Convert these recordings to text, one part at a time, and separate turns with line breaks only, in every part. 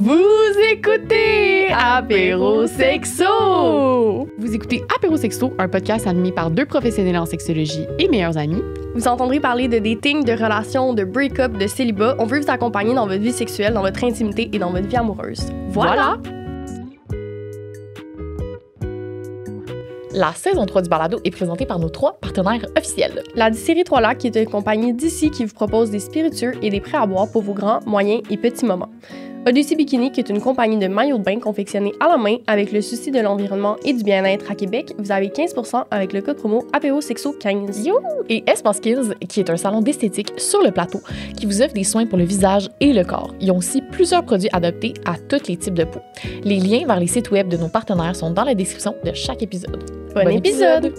Vous écoutez Apéro Sexo! Vous écoutez Apéro Sexo, un podcast animé par deux professionnels en sexologie et meilleurs amis.
Vous entendrez parler de dating, de relations, de break-up, de célibat. On veut vous accompagner dans votre vie sexuelle, dans votre intimité et dans votre vie amoureuse. Voilà!
La saison 3 du balado est présentée par nos 3 partenaires officiels.
La distillerie Trois Lacs est une compagnie d'ici qui vous propose des spiritueux et des prêts à boire pour vos grands, moyens et petits moments. Odyssey Bikini, qui est une compagnie de maillots de bain confectionnés à la main avec le souci de l'environnement et du bien-être à Québec. Vous avez 15% avec le code promo APOSEXO15.
Yo! Et Espace Skins, qui est un salon d'esthétique sur le plateau qui vous offre des soins pour le visage et le corps. Ils ont aussi plusieurs produits adaptés à tous les types de peau. Les liens vers les sites web de nos partenaires sont dans la description de chaque épisode.
Bon épisode!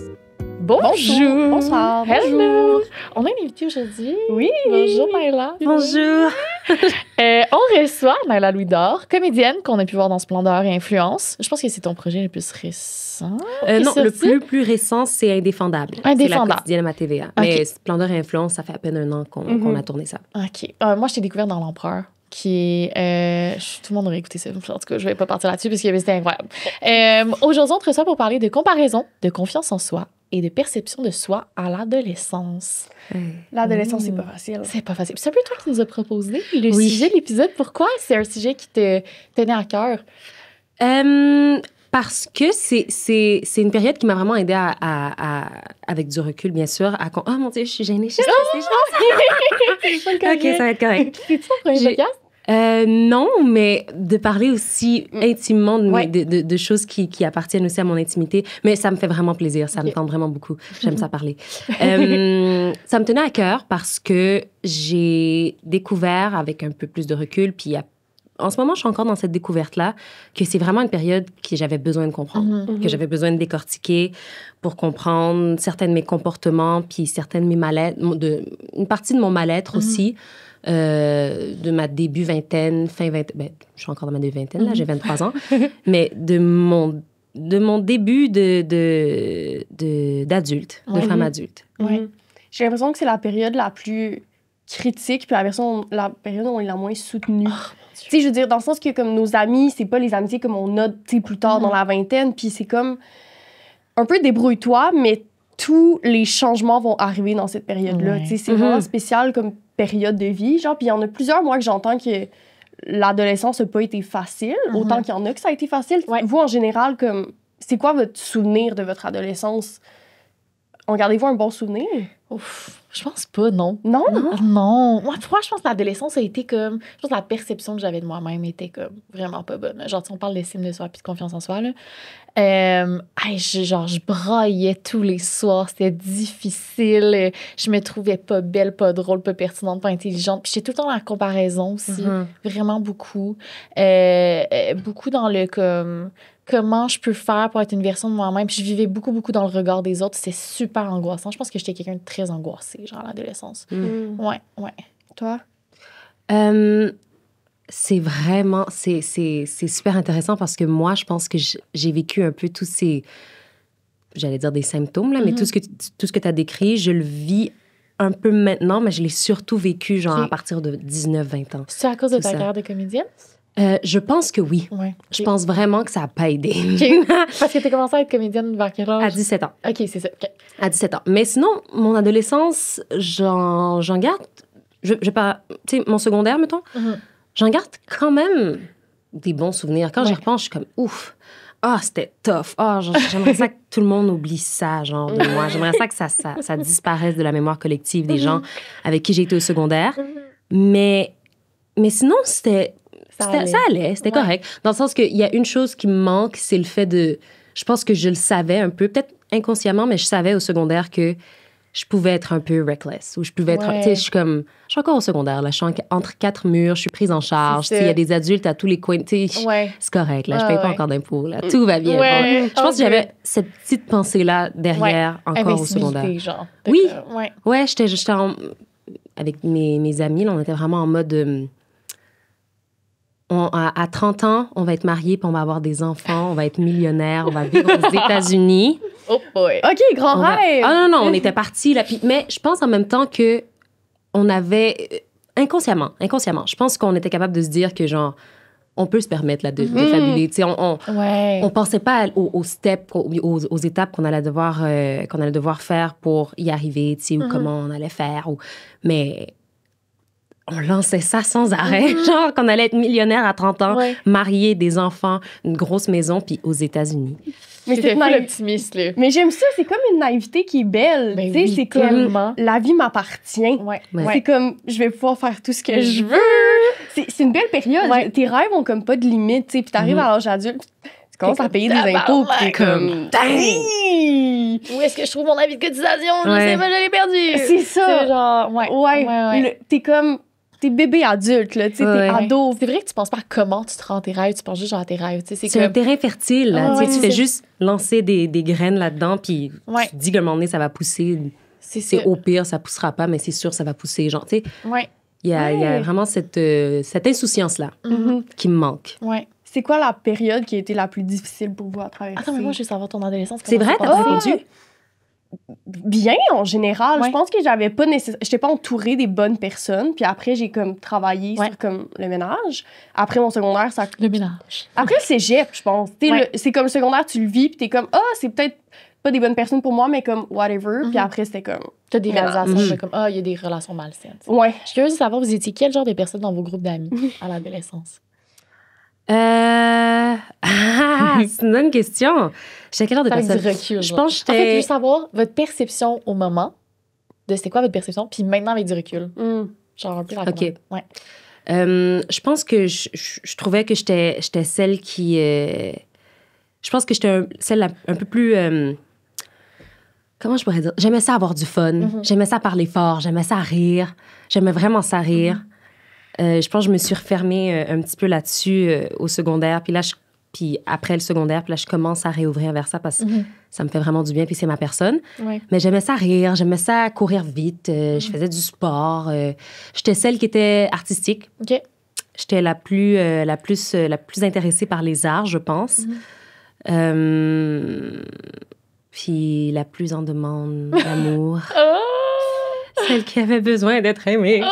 Bonjour!
Bonsoir!
Hello! On a une invitée aujourd'hui.
Oui!
Bonjour Naila!
Bonjour!
On reçoit Naila Louis-Dor, comédienne qu'on a pu voir dans Splendeur et Influence. Je pense que c'est ton projet le plus récent.
Non, le plus récent, c'est Indéfendable.
Indéfendable.
C'est la quotidienne à TVA.
Okay.
Mais Splendeur et Influence, ça fait à peine un an qu'on a tourné ça.
OK. Moi, je t'ai découvert dans L'Empereur, qui est... tout le monde aurait écouté ça. En tout cas, je vais pas partir là-dessus parce que c'était incroyable. Aujourd'hui, on te reçoit pour parler de comparaison, de confiance en soi et de perception de soi à l'adolescence.
L'adolescence, c'est pas facile.
C'est pas facile. C'est un peu toi qui nous as proposé le sujet de l'épisode. Pourquoi c'est un sujet qui te tenait à cœur?
Parce que c'est une période qui m'a vraiment aidée avec du recul, bien sûr, à... Oh mon Dieu, je suis gênée, je suis stressée. OK, ça va être correct.
C'est-tu ton premier podcast?
Non, mais de parler aussi intimement de choses qui appartiennent aussi à mon intimité. Mais ça me fait vraiment plaisir, ça me tente vraiment beaucoup. J'aime ça parler. Ça me tenait à cœur parce que j'ai découvert avec un peu plus de recul, puis en ce moment, je suis encore dans cette découverte-là, que c'est vraiment une période que j'avais besoin de comprendre, que j'avais besoin de décortiquer pour comprendre certains de mes comportements, puis certaines de mes mal-être, une partie de mon mal-être aussi, de ma début vingtaine, fin vingtaine, ben, je suis encore dans ma début vingtaine, là, j'ai 23 ans, mais de mon début d'adulte, de femme adulte.
J'ai l'impression que c'est la période la plus critique, puis la période où on est la moins soutenue. Tu sais, je veux dire, dans le sens que comme nos amis, c'est pas les amitiés comme on a, tu sais, plus tard dans la vingtaine, puis c'est comme un peu débrouille-toi, mais tous les changements vont arriver dans cette période-là. Tu sais, c'est vraiment spécial comme période de vie, genre, puis il y en a plusieurs, moi, que j'entends que l'adolescence n'a pas été facile, autant qu'il y en a que ça a été facile. Vous, en général, comme, c'est quoi votre souvenir de votre adolescence? En gardez-vous un bon souvenir?
Ouf, je pense pas, non.
Non?
Non. Moi, je pense que l'adolescence a été comme... Je pense que la perception que j'avais de moi-même était comme vraiment pas bonne. Genre, si on parle d'estime de soi puis de confiance en soi, là. Je braillais tous les soirs. C'était difficile. Je me trouvais pas belle, pas drôle, pas pertinente, pas intelligente. Puis j'étais tout le temps dans la comparaison aussi. Vraiment beaucoup. Beaucoup dans le comme... Comment je peux faire pour être une version de moi-même. Puis je vivais beaucoup, beaucoup dans le regard des autres. C'était super angoissant. Je pense que j'étais quelqu'un de très angoissé, genre à l'adolescence. Ouais.
Toi?
C'est vraiment... C'est super intéressant parce que moi, je pense que j'ai vécu un peu tous ces... J'allais dire des symptômes, là, mais tout ce que tu as décrit, je le vis un peu maintenant, mais je l'ai surtout vécu, genre, à partir de 19-20 ans.
C'est à cause de ta carrière de comédienne?
Je pense que oui.
Ouais.
Je pense vraiment que ça n'a pas aidé.
Parce que tu as commencé à être comédienne vers quel âge?
À 17 ans.
OK, c'est ça. Okay.
À 17 ans. Mais sinon, mon adolescence, j'en garde... Je pas... Tu sais, mon secondaire, mettons, j'en garde quand même des bons souvenirs. Quand j'y repense, je suis comme, ouf, c'était tough. J'aimerais ça que tout le monde oublie ça, genre, de moi. J'aimerais ça que ça disparaisse de la mémoire collective des gens avec qui j'ai été au secondaire. Mais sinon, ça allait, c'était correct. Dans le sens qu'il y a une chose qui me manque, c'est le fait de... Je pense que je le savais un peu, peut-être inconsciemment, mais je savais au secondaire que je pouvais être un peu reckless. Ou je pouvais être... Tu sais, je suis encore au secondaire, là. Je suis entre 4 murs, je suis prise en charge. Il y a des adultes à tous les coins. C'est correct, là. Je paye pas encore d'impôts, là. Tout va bien. Je pense que j'avais cette petite pensée-là derrière encore au secondaire.
Genre.
Oui. J'étais avec mes amis, là, on était vraiment en mode... à 30 ans, on va être mariés, puis on va avoir des enfants, on va être millionnaires, on va vivre aux États-Unis.
Oh boy.
OK, grand rêve!
Ah non, on était partis là. Mais je pense en même temps que on avait... Inconsciemment, je pense qu'on était capable de se dire que genre... on peut se permettre là, de fabuler. Tu sais, on pensait pas aux steps, aux étapes qu'on allait devoir faire pour y arriver, tu sais, ou comment on allait faire. Mais on lançait ça sans arrêt. Genre qu'on allait être millionnaire à 30 ans, marié, des enfants, une grosse maison, puis aux États-Unis.
Mais c'est l'optimiste, là.
Mais j'aime ça, c'est comme une naïveté qui est belle.
Ben
tu sais,
oui,
c'est
tellement.
comme la vie m'appartient. C'est comme je vais pouvoir faire tout ce que je veux. C'est une belle période. Tes rêves ont comme pas de limite, tu sais, puis t'arrives à l'âge adulte, tu commences à payer des impôts, puis t'es comme
où est-ce que je trouve mon avis de cotisation? Je sais pas, je l'ai perdu.
C'est ça.
C'est genre
T'es comme t'es bébé adulte, là, tu sais, t'es ado.
C'est vrai que tu penses pas à comment tu te rends tes rêves, tu penses juste genre à tes rêves. C'est
un terrain fertile, là. Tu fais juste lancer des graines là-dedans, puis tu te dis qu'à un moment donné, ça va pousser. C'est au pire, ça poussera pas, mais c'est sûr, ça va pousser. Genre, tu sais, il y a vraiment cette insouciance-là qui me manque.
C'est quoi la période qui a été la plus difficile pour vous à traverser?
Attends, mais moi, je veux savoir ton adolescence.
C'est vrai, t'as répondu?
Bien, en général. Je pense que j'étais pas entourée des bonnes personnes. Puis après, j'ai comme travaillé sur comme le ménage. Après mon secondaire,
Le ménage.
Après le cégep, je pense. C'est comme le secondaire, tu le vis, puis t'es comme, c'est peut-être pas des bonnes personnes pour moi, mais comme whatever. Puis après, c'était comme...
T'as des réalisations comme, il y a des relations malsaines.
Ouais.
Je suis curieuse de savoir, vous étiez quel genre de personne dans vos groupes d'amis à l'adolescence?
C'est une bonne question. J'étais quel genre de personne?
Du recul,
je pense que j'étais...
En fait, je veux savoir votre perception au moment de c'était quoi votre perception, puis maintenant avec du recul. Genre un peu la
OK. Je pense que je trouvais que j'étais celle qui... je pense que j'étais celle un peu plus... comment je pourrais dire? J'aimais ça avoir du fun. J'aimais ça parler fort. J'aimais ça rire. J'aimais vraiment ça rire. Je pense que je me suis refermée un petit peu là-dessus au secondaire. Puis après le secondaire, puis là, je commence à réouvrir vers ça parce que ça me fait vraiment du bien, puis c'est ma personne. Mais j'aimais ça rire, j'aimais ça courir vite, je faisais du sport. J'étais celle qui était artistique. J'étais la plus intéressée par les arts, je pense. Puis la plus en demande d'amour. Celle qui avait besoin d'être aimée.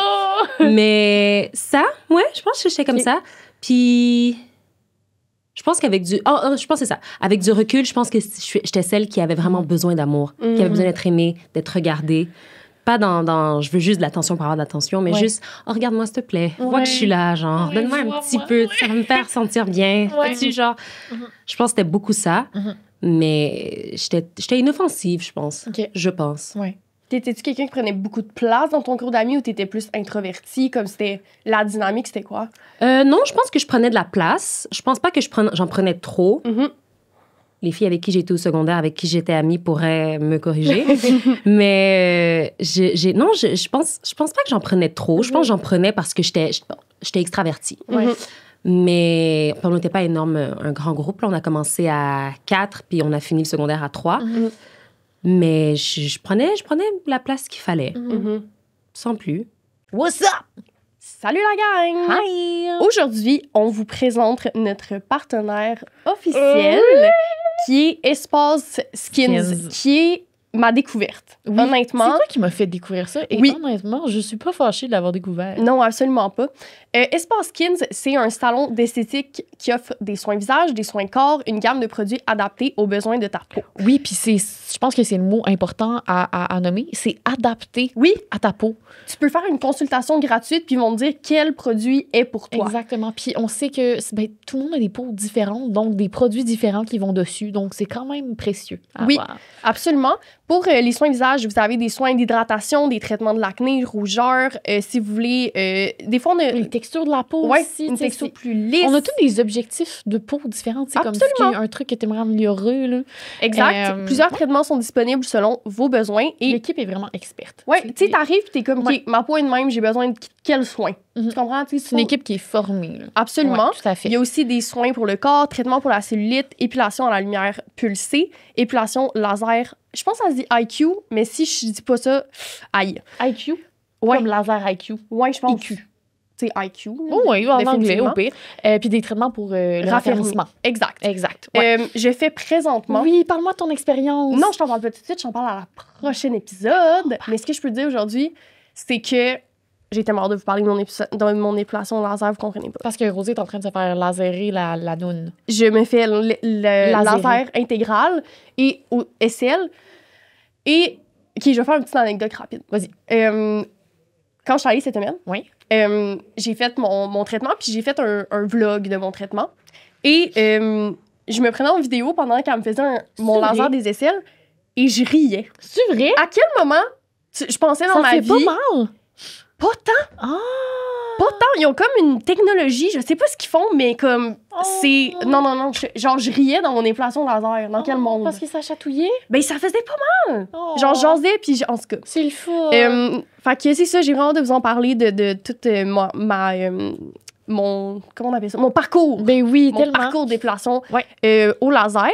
Mais ça, je pense que j'étais comme ça. Puis je pense qu'avec du... je pense que c'est ça. Avec du recul, je pense que j'étais celle qui avait vraiment besoin d'amour, qui avait besoin d'être aimée, d'être regardée. Pas dans je veux juste de l'attention pour avoir de l'attention, mais juste, regarde-moi, s'il te plaît. Vois que je suis là, genre, donne-moi un petit peu, ça va me faire sentir bien. Tu genre, je pense que c'était beaucoup ça, mais j'étais inoffensive, je pense. Je pense.
T'étais-tu quelqu'un qui prenait beaucoup de place dans ton groupe d'amis ou t'étais plus introvertie? Comme c'était... La dynamique, c'était quoi?
Non, je pense que je prenais de la place. Je pense pas que j'en prenais trop. Les filles avec qui j'étais au secondaire, avec qui j'étais amie, pourraient me corriger. Mais je pense pas que j'en prenais trop. Je pense que j'en prenais parce que j'étais extravertie. Mais on n'était pas énorme, un grand groupe. Là, on a commencé à 4, puis on a fini le secondaire à 3. Mais je prenais la place qu'il fallait. Sans plus.
What's up?
Salut la gang!
Hi!
Aujourd'hui, on vous présente notre partenaire officiel qui est Espace Skins, qui est ma découverte. Honnêtement.
C'est toi qui m'as fait découvrir ça. Et honnêtement, je suis pas fâchée de l'avoir découvert.
Non, absolument pas. Espace Skins, c'est un salon d'esthétique qui offre des soins visage, des soins corps, une gamme de produits adaptés aux besoins de ta peau.
Oui, puis je pense que c'est le mot important à nommer. C'est adapté à ta peau.
Tu peux faire une consultation gratuite puis ils vont te dire quel produit est pour toi.
Exactement. Puis on sait que tout le monde a des peaux différentes, donc des produits différents qui vont dessus. Donc c'est quand même précieux.
Absolument. Pour les soins visage, vous avez des soins d'hydratation, des traitements de l'acné, rougeur. Si vous voulez, des fois, on a...
Les textures de la peau aussi.
Une texture plus lisse.
On a tous des objectifs de peau différents. C'est comme si un truc que tu aimerais améliorer. Là.
Exact. Plusieurs traitements sont disponibles selon vos besoins. Et
l'équipe est vraiment experte.
Oui, tu sais, t'arrives et t'es comme, OK, ma peau est de même, j'ai besoin de quel soin? Tu comprends?
C'est une équipe qui est formée. Là.
Absolument.
Ouais, tout à fait.
Il y a aussi des soins pour le corps, traitement pour la cellulite, épilation à la lumière pulsée, épilation laser. Je pense que ça se dit IQ, mais si je dis pas ça, aïe.
IQ? Comme laser IQ.
Oui, je pense.
IQ.
C'est IQ.
Oui, en anglais, au pire. Puis des traitements pour le raffermissement.
Exact.
Ouais.
Je fais présentement...
Oui, parle-moi de ton expérience.
Non, je t'en parle pas tout de suite, je t'en parle à la prochaine épisode. Mais ce que je peux te dire aujourd'hui, c'est que j'ai tellement hâte de vous parler de mon épilation laser, vous comprenez pas.
Parce que Rosée est en train de se faire laserer la noune.
Je me fais le laser intégral et au SL. Et, OK, je vais faire une petite anecdote rapide.
Vas-y.
Quand je suis allée cette semaine,
Oui.
j'ai fait mon traitement, puis j'ai fait un vlog de mon traitement. Et je me prenais en vidéo pendant qu'elle me faisait mon laser des aisselles et je riais.
C'est vrai?
À quel moment je pensais dans ma vie...
Ça fait pas mal.
Pas tant.
Ah!
Pas tant. Ils ont comme une technologie, je sais pas ce qu'ils font, mais comme c'est... Non. Je riais dans mon épilation laser. Dans quel monde?
Parce que ça chatouillait?
Ben, ça faisait pas mal.
Oh.
Genre, j'osais, puis en tout cas.
C'est le fun.
Fait que c'est ça, j'ai vraiment hâte de vous en parler de toute comment on appelle ça? Mon parcours.
Ben oui,
Mon
tellement.
parcours d'épilation
Ouais.
au laser.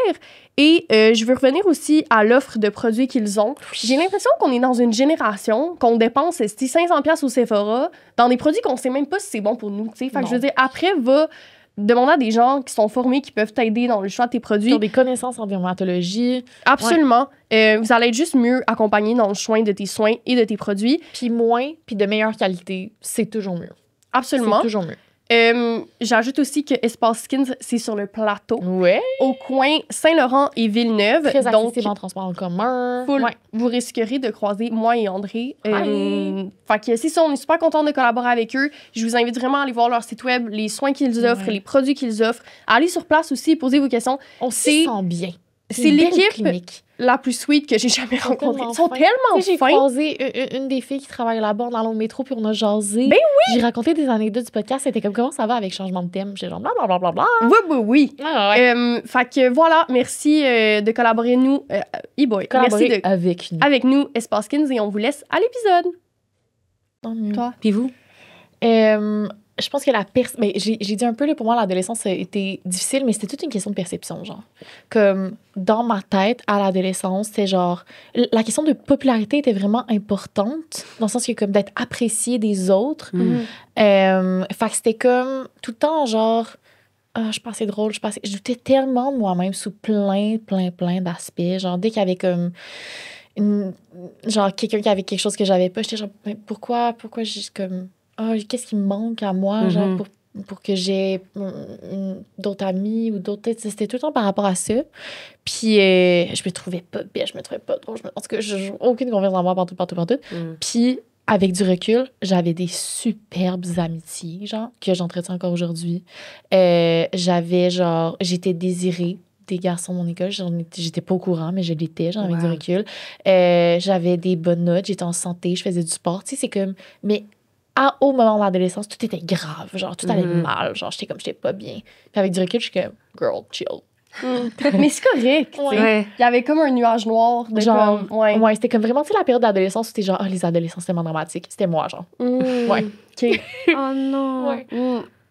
Et je veux revenir aussi à l'offre de produits qu'ils ont. J'ai l'impression qu'on est dans une génération qu'on dépense 500$ au Sephora dans des produits qu'on sait même pas si c'est bon pour nous. T'sais. Fait que je veux dire, après, va demander à des gens qui sont formés, qui peuvent t'aider dans le choix de tes produits.
Qui ont des connaissances en dermatologie.
Absolument. Vous allez être juste mieux accompagné dans le choix de tes soins et de tes produits.
Puis de meilleure qualité, c'est toujours mieux.
Absolument.
C'est toujours mieux.
J'ajoute aussi que Espace Skins, c'est sur le plateau.
Ouais.
Au coin Saint-Laurent et Villeneuve.
Très
donc,
accessible en transport en commun.
Full. Vous risquerez de croiser moi et André.
Hi.
Fait que c'est ça, on est super contents de collaborer avec eux. Je vous invite vraiment à aller voir leur site web, les soins qu'ils offrent, les produits qu'ils offrent. Aller sur place aussi et poser vos questions.
On s'y sent bien.
C'est l'équipe la plus sweet que j'ai jamais rencontrée. Ils sont tellement
J'ai
fins.
croisé une des filles qui travaille là-bas dans le métro, puis on a jasé.
Ben oui!
J'ai raconté des anecdotes du podcast. C'était comme, comment ça va avec changement de thème? J'étais genre, blablabla.
Oui.
Ah, ouais.
Fait que voilà, merci de collaborer
Collaborer
merci avec nous, Espace Skins, et on vous laisse à l'épisode. Toi?
Puis vous?
Je pense que j'ai dit un peu, là, pour moi, l'adolescence a été difficile, mais c'était toute une question de perception, genre. Comme, dans ma tête, à l'adolescence, c'est genre... La question de popularité était vraiment importante, dans le sens que, comme, d'être apprécié des autres. Fait que c'était comme, tout le temps, genre... je suis pas assez drôle, je doutais tellement de moi-même sous plein d'aspects. Genre, dès qu'il y avait comme... genre, quelqu'un qui avait quelque chose que j'avais pas, j'étais genre, mais pourquoi j'ai comme... qu'est-ce qui me manque à moi, genre, pour que j'ai d'autres amis ou d'autres... C'était tout le temps par rapport à ça. Puis, je me trouvais pas belle, je me trouvais pas drôle. En tout cas, j'ai aucune confiance en moi partout. Puis, avec du recul, j'avais des superbes amitiés, genre, que j'entretiens encore aujourd'hui. J'avais, genre... J'étais désirée des garçons de mon école. J'étais pas au courant, mais je l'étais, genre, avec du recul. J'avais des bonnes notes, j'étais en santé, je faisais du sport. Tu sais, c'est comme... Mais... au moment de l'adolescence, tout était grave. Genre, tout allait mal. Genre, j'étais pas bien. Puis avec du recul, je suis comme, girl, chill.
Mais c'est correct.
Ouais.
Il y avait comme un nuage noir. De
genre,
comme,
c'était comme vraiment, tu sais, la période d'adolescence où c'était genre, les adolescents, c'est tellement dramatique. C'était moi, genre. Ouais.
OK.
Oh non.
Ouais.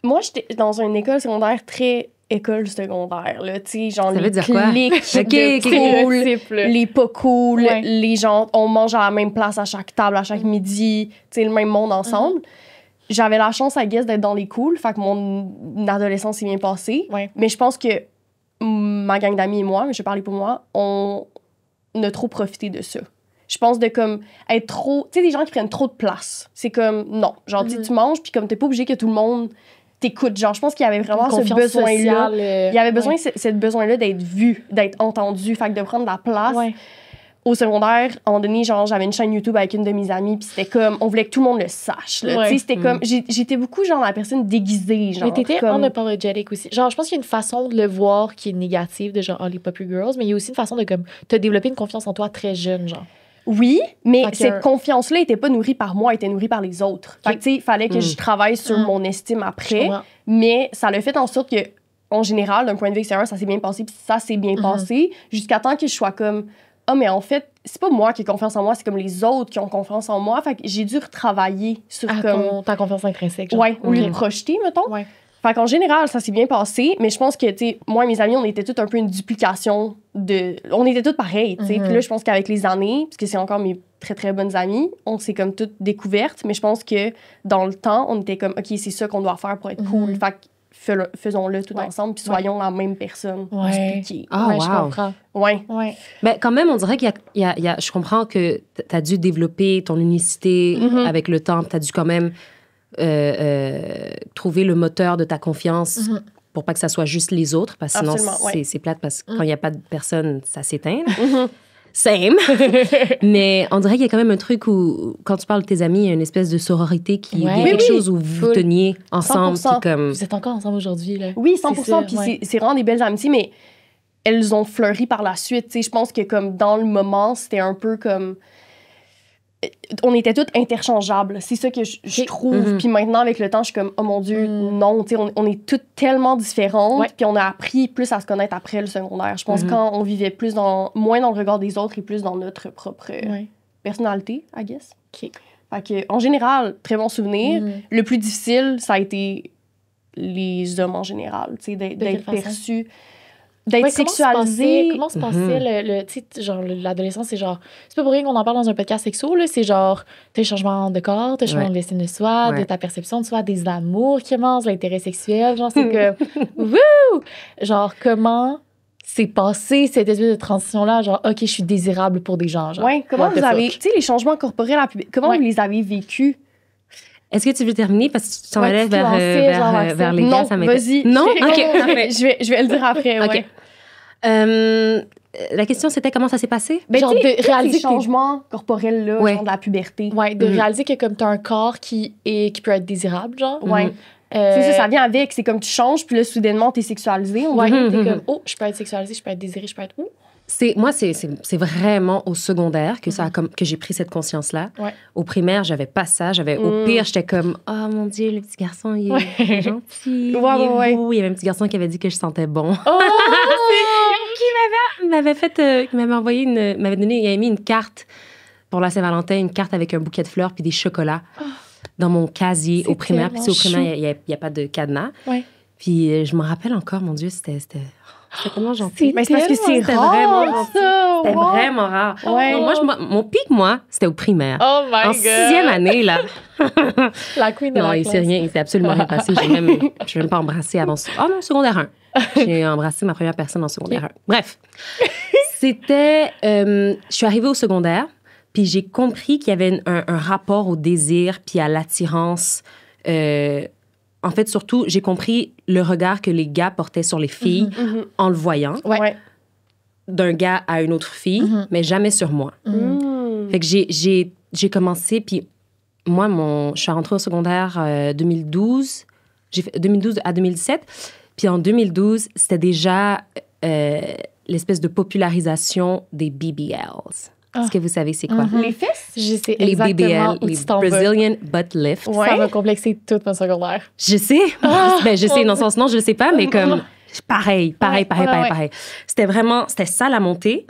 Moi, j'étais dans une école secondaire très école secondaire, là. Tu sais, genre,
Ça veut
les
dire quoi?
clics de cool, les pas cool, les gens, on mange à la même place à chaque table, à chaque midi, tu sais, le même monde ensemble. J'avais la chance, I guess, d'être dans les cools, fait que mon adolescence s'est bien passée.
Ouais.
Mais je pense que ma gang d'amis et moi, mais je vais parler pour moi, on a trop profité de ça. Je pense de comme être trop... Tu sais, des gens qui prennent trop de place. C'est comme, non. Genre, tu manges, puis comme t'es pas obligé que tout le monde t'écoute. Genre, je pense qu'il y avait vraiment ce besoin-là. Il y avait besoin, ce besoin-là d'être vu, d'être entendu, fait que de prendre de la place. Ouais. Au secondaire, à un moment donné, genre, j'avais une chaîne YouTube avec une de mes amies, puis c'était comme, on voulait que tout le monde le sache. Tu sais, c'était comme, j'étais beaucoup, genre, la personne déguisée, genre.
Mais t'étais
comme...
unapologetic aussi. Genre, je pense qu'il y a une façon de le voir qui est négative, de genre, les Poppy Girls, mais il y a aussi une façon de, comme, te développer une confiance en toi très jeune, genre.
Oui, mais cette confiance-là n'était pas nourrie par moi, elle était nourrie par les autres. Fait que, tu sais, il fallait que je travaille sur mon estime après, mais ça l'a fait en sorte que, en général, d'un point de vue extérieur, ça s'est bien passé, puis ça s'est bien passé, jusqu'à temps que je sois comme, mais en fait, c'est pas moi qui ai confiance en moi, c'est comme les autres qui ont confiance en moi. Fait que j'ai dû retravailler sur
ta confiance intrinsèque. Genre.
Ouais, au lieu de projeter, mettons. Ouais. Fait qu'en général, ça s'est bien passé, mais je pense que, tu sais, moi et mes amis, on était tous un peu une duplication de... On était tous pareils, tu sais. Puis là, je pense qu'avec les années, parce que c'est encore mes très, très bonnes amies, on s'est comme toutes découvertes, mais je pense que dans le temps, on était comme, OK, c'est ça qu'on doit faire pour être cool. Fait faisons-le tout ensemble, puis soyons la même personne.
Ouais.
Ah,
Je
wow.
comprends.
Ouais.
Ouais.
Mais quand même, on dirait qu'il y a je comprends que tu as dû développer ton unicité avec le temps. Tu as dû quand même trouver le moteur de ta confiance pour pas que ça soit juste les autres, parce que sinon, c'est plate, parce que quand il n'y a pas de personne, ça s'éteint. Same. Mais on dirait qu'il y a quand même un truc où, quand tu parles de tes amis, il y a une espèce de sororité il y a quelque chose où vous teniez ensemble. Puis comme...
Vous êtes encore ensemble aujourd'hui, là.
Oui, 100%. Puis c'est vraiment des belles amitiés, mais elles ont fleuri par la suite. Je pense que comme dans le moment, c'était un peu comme... On était toutes interchangeables. C'est ça que je trouve. Puis maintenant, avec le temps, je suis comme, oh mon Dieu, non. On est toutes tellement différentes. Puis on a appris plus à se connaître après le secondaire. Je pense quand on vivait moins dans le regard des autres et plus dans notre propre personnalité, I guess.
OK.
Fait que, en général, très bon souvenir. Le plus difficile, ça a été les hommes en général. D'être perçus... D'être sexualisé.
Comment se passait tu sais, genre, l'adolescence, c'est genre... C'est pas pour rien qu'on en parle dans un podcast sexo, là. C'est genre, t'as le changement de corps, t'as le changement de l'estime de soi, de ta perception de soi, des amours qui commencent, l'intérêt sexuel. Genre, c'est que... Wouh! Genre, comment s'est passé cette espèce de transition-là? Genre, OK, je suis désirable pour des gens, genre.
Ouais, comment vous avez... Tu sais, les changements corporels, comment vous les avez vécus?
Est-ce que tu veux terminer parce que tu t'en allais vers les gars?
Non, vas-y.
Non? OK.
Je vais le dire après,
OK. La question, c'était comment ça s'est passé?
Genre de réaliser les changements corporels, là, genre de la puberté.
Ouais, de réaliser que comme t'as un corps qui peut être désirable, genre.
Ouais. C'est ça vient avec. C'est comme tu changes, puis là, soudainement, t'es sexualisé.
Ouais, t'es comme, oh, je peux être sexualisée, je peux être désirée, je peux être où?
Moi, c'est vraiment au secondaire que que j'ai pris cette conscience-là.
Ouais.
Au primaire, j'avais pas ça. Au pire, j'étais comme, oh mon Dieu, le petit garçon, il est gentil. Il est beau. Il y avait un petit garçon qui avait dit que je sentais bon.
Oh!
Il m'avait envoyé il avait mis une carte pour la Saint-Valentin, une carte avec un bouquet de fleurs puis des chocolats dans mon casier au primaire. Puis au primaire, il n'y a pas de cadenas.
Ouais.
Puis je me rappelle encore, mon Dieu, c'était tellement gentil.
Mais c'est parce que c'est
vraiment
rare,
ça. C'était vraiment rare.
Ouais.
Non, mon pic, c'était au primaire.
Oh my God!
En 6e année, là.
La queen de
non,
la
il s'est absolument rien passé. Je n'ai même pas embrassé avant... Ah non, secondaire 1. J'ai embrassé ma première personne en secondaire 1. Bref. C'était... je suis arrivée au secondaire, puis j'ai compris qu'il y avait un rapport au désir puis à l'attirance. En fait, surtout, j'ai compris le regard que les gars portaient sur les filles en le voyant.
Ouais.
D'un gars à une autre fille, mais jamais sur moi. Fait que j'ai commencé, puis moi, je suis rentrée au secondaire 2012. J'ai fait 2012 à 2017. Puis en 2012, c'était déjà l'espèce de popularisation des BBLs. Est-ce que vous savez c'est quoi?
Les fesses?
Je sais
Les
exactement
BBL,
où
les
tu t'en vas.
Brazilian Butt Lift.
Ouais.
Ça m'a complexé toute mon secondaire.
Je sais. Je sais, dans le sens, non, je le sais pas, mais comme... Pareil. C'était ça la montée.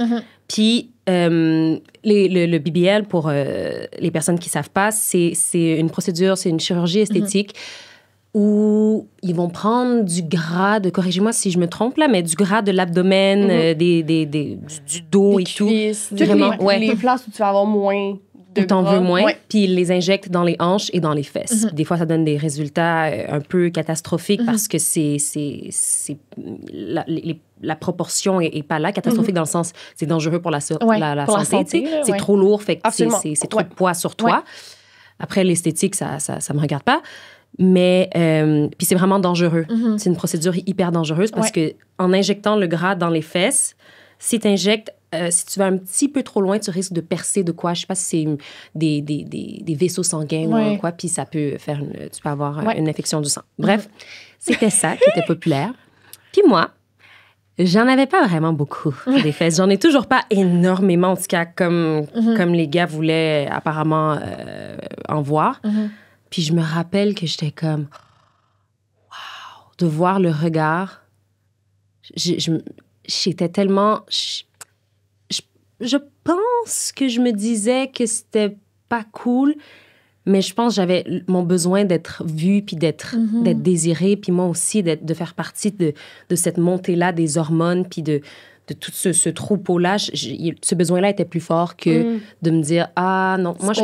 Puis le BBL, pour les personnes qui savent pas, c'est une procédure, c'est une chirurgie esthétique où ils vont prendre du gras, corrigez-moi si je me trompe là, mais du gras de l'abdomen, du dos
Des
et tout.
cuisses,
Vraiment,
les places où tu vas avoir moins de
où t'en
gras.
veux moins,
Ouais.
puis ils les injectent dans les hanches et dans les fesses. Puis des fois, ça donne des résultats un peu catastrophiques parce que la proportion est pas là. Catastrophique dans le sens, c'est dangereux pour la santé.
pour la santé,
Tu sais.
là,
C'est trop lourd, fait que
Absolument.
c'est trop de poids sur toi. Après, l'esthétique, ça me regarde pas. Mais, puis c'est vraiment dangereux. C'est une procédure hyper dangereuse parce que en injectant le gras dans les fesses, si tu injectes, si tu vas un petit peu trop loin, tu risques de percer de quoi. Je sais pas si c'est des vaisseaux sanguins ou quoi, puis ça peut faire tu peux avoir une infection du sang. Bref, c'était ça qui était populaire. Puis moi, j'en avais pas vraiment beaucoup des fesses. J'en ai toujours pas énormément, en tout cas, comme les gars voulaient apparemment en voir. Puis je me rappelle que j'étais comme, wow, de voir le regard. J'étais tellement... Je pense que je me disais que c'était pas cool, mais je pense que j'avais mon besoin d'être vue puis d'être désirée, puis moi aussi de faire partie de cette montée-là des hormones puis de tout ce troupeau-là. Ce besoin-là était plus fort que de me dire, ah non, moi je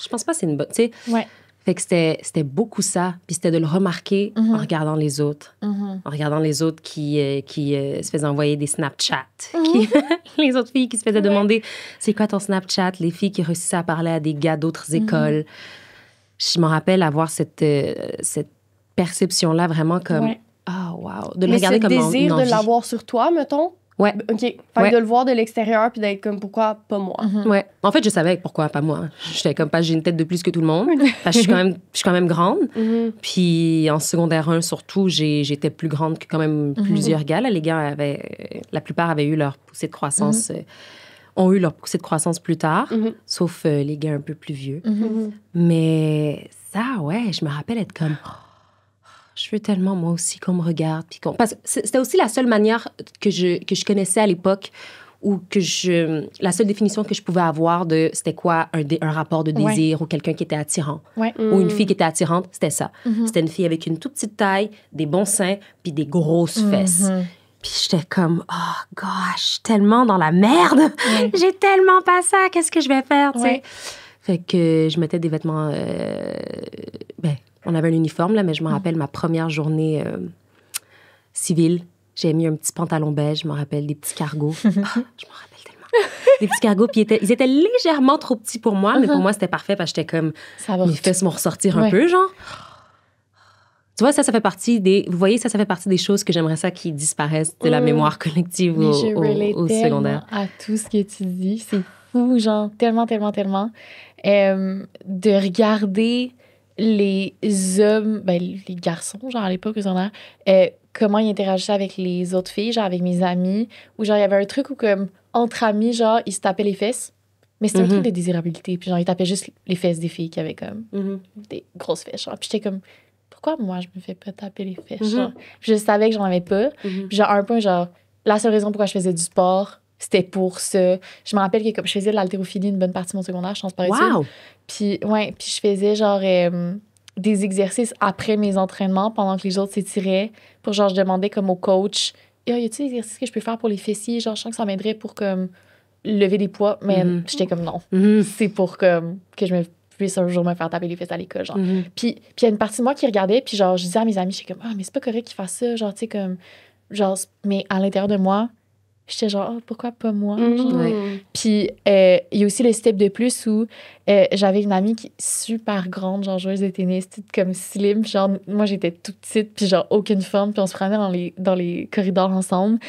pense pas que c'est une bonne... Tu sais.
Ouais.
Fait que c'était beaucoup ça. Puis c'était de le remarquer en regardant les autres. En regardant les autres qui se faisaient envoyer des Snapchats. Les autres filles qui se faisaient demander « C'est quoi ton Snapchat? » Les filles qui réussissaient à parler à des gars d'autres écoles. Je me rappelle avoir cette perception-là vraiment comme « Ah, wow! » De le regarder comme
le désir
une envie.
de l'avoir sur toi, mettons.
Ouais.
OK. Fait que de le voir de l'extérieur puis d'être comme, pourquoi pas moi?
Ouais. En fait, je savais pourquoi pas moi. J'étais comme pas, j'ai une tête de plus que tout le monde. Parce que je suis quand même grande. Puis en secondaire 1, surtout, j'étais plus grande que quand même plusieurs gars. Là, les gars la plupart avaient eu leur poussée de croissance, ont eu leur poussée de croissance plus tard, sauf les gars un peu plus vieux. Mais ça, ouais, je me rappelle être comme... Je veux tellement, moi aussi, qu'on me regarde. Puis parce que c'était aussi la seule manière que je connaissais à l'époque ou la seule définition que je pouvais avoir de c'était quoi un rapport de désir ou quelqu'un qui était attirant. Ou une fille qui était attirante, c'était ça. C'était une fille avec une toute petite taille, des bons seins, puis des grosses fesses. Puis j'étais comme, oh gosh, je suis tellement dans la merde. J'ai tellement pas ça. Qu'est-ce que je vais faire, tu sais? Fait que je mettais des vêtements... on avait un uniforme, là, mais je me rappelle ma première journée civile. J'ai mis un petit pantalon beige, je me rappelle, des petits cargos. Je me rappelle tellement. Des petits cargos, puis ils étaient légèrement trop petits pour moi, mais pour moi, c'était parfait parce que j'étais comme... Mes fesses vont ressortir un peu, genre. Tu vois, ça fait partie des... Vous voyez, ça fait partie des choses que j'aimerais ça qui disparaissent de la mémoire collective au secondaire.
À tout ce que tu dis, c'est fou, genre, tellement. De regarder... les hommes, les garçons, genre à l'époque, comment ils interagissaient avec les autres filles, genre avec mes amis, où genre il y avait un truc où comme entre amis, genre ils se tapaient les fesses, mais c'était un truc de désirabilité, puis genre ils tapaient juste les fesses des filles qui avaient comme des grosses fesses, genre. Puis j'étais comme, pourquoi moi je me fais pas taper les fesses, genre? Puis je savais que j'en avais pas, puis genre à un point, genre la seule raison pourquoi je faisais du sport, c'était pour ça. Je me rappelle que comme je faisais de l'haltérophilie une bonne partie de mon secondaire, je pense par études. Puis je faisais genre des exercices après mes entraînements pendant que les autres s'étiraient pour genre je demandais comme au coach y a-t-il des exercices que je peux faire pour les fessiers, genre je sens que ça m'aiderait pour comme lever des poids, mais j'étais comme non. C'est pour comme que je me puisse un jour me faire taper les fesses à l'école, genre. Puis il y a une partie de moi qui regardait, puis genre je disais à mes amis, j'étais comme mais c'est pas correct qu'ils fassent ça, genre tu sais comme genre, mais à l'intérieur de moi j'étais genre, pourquoi pas moi? Puis, il y a aussi le step de plus où j'avais une amie qui est super grande, genre joueuse de tennis, toute comme slim. Genre, moi, j'étais toute petite, puis genre aucune forme. Puis on se promenait dans les corridors ensemble.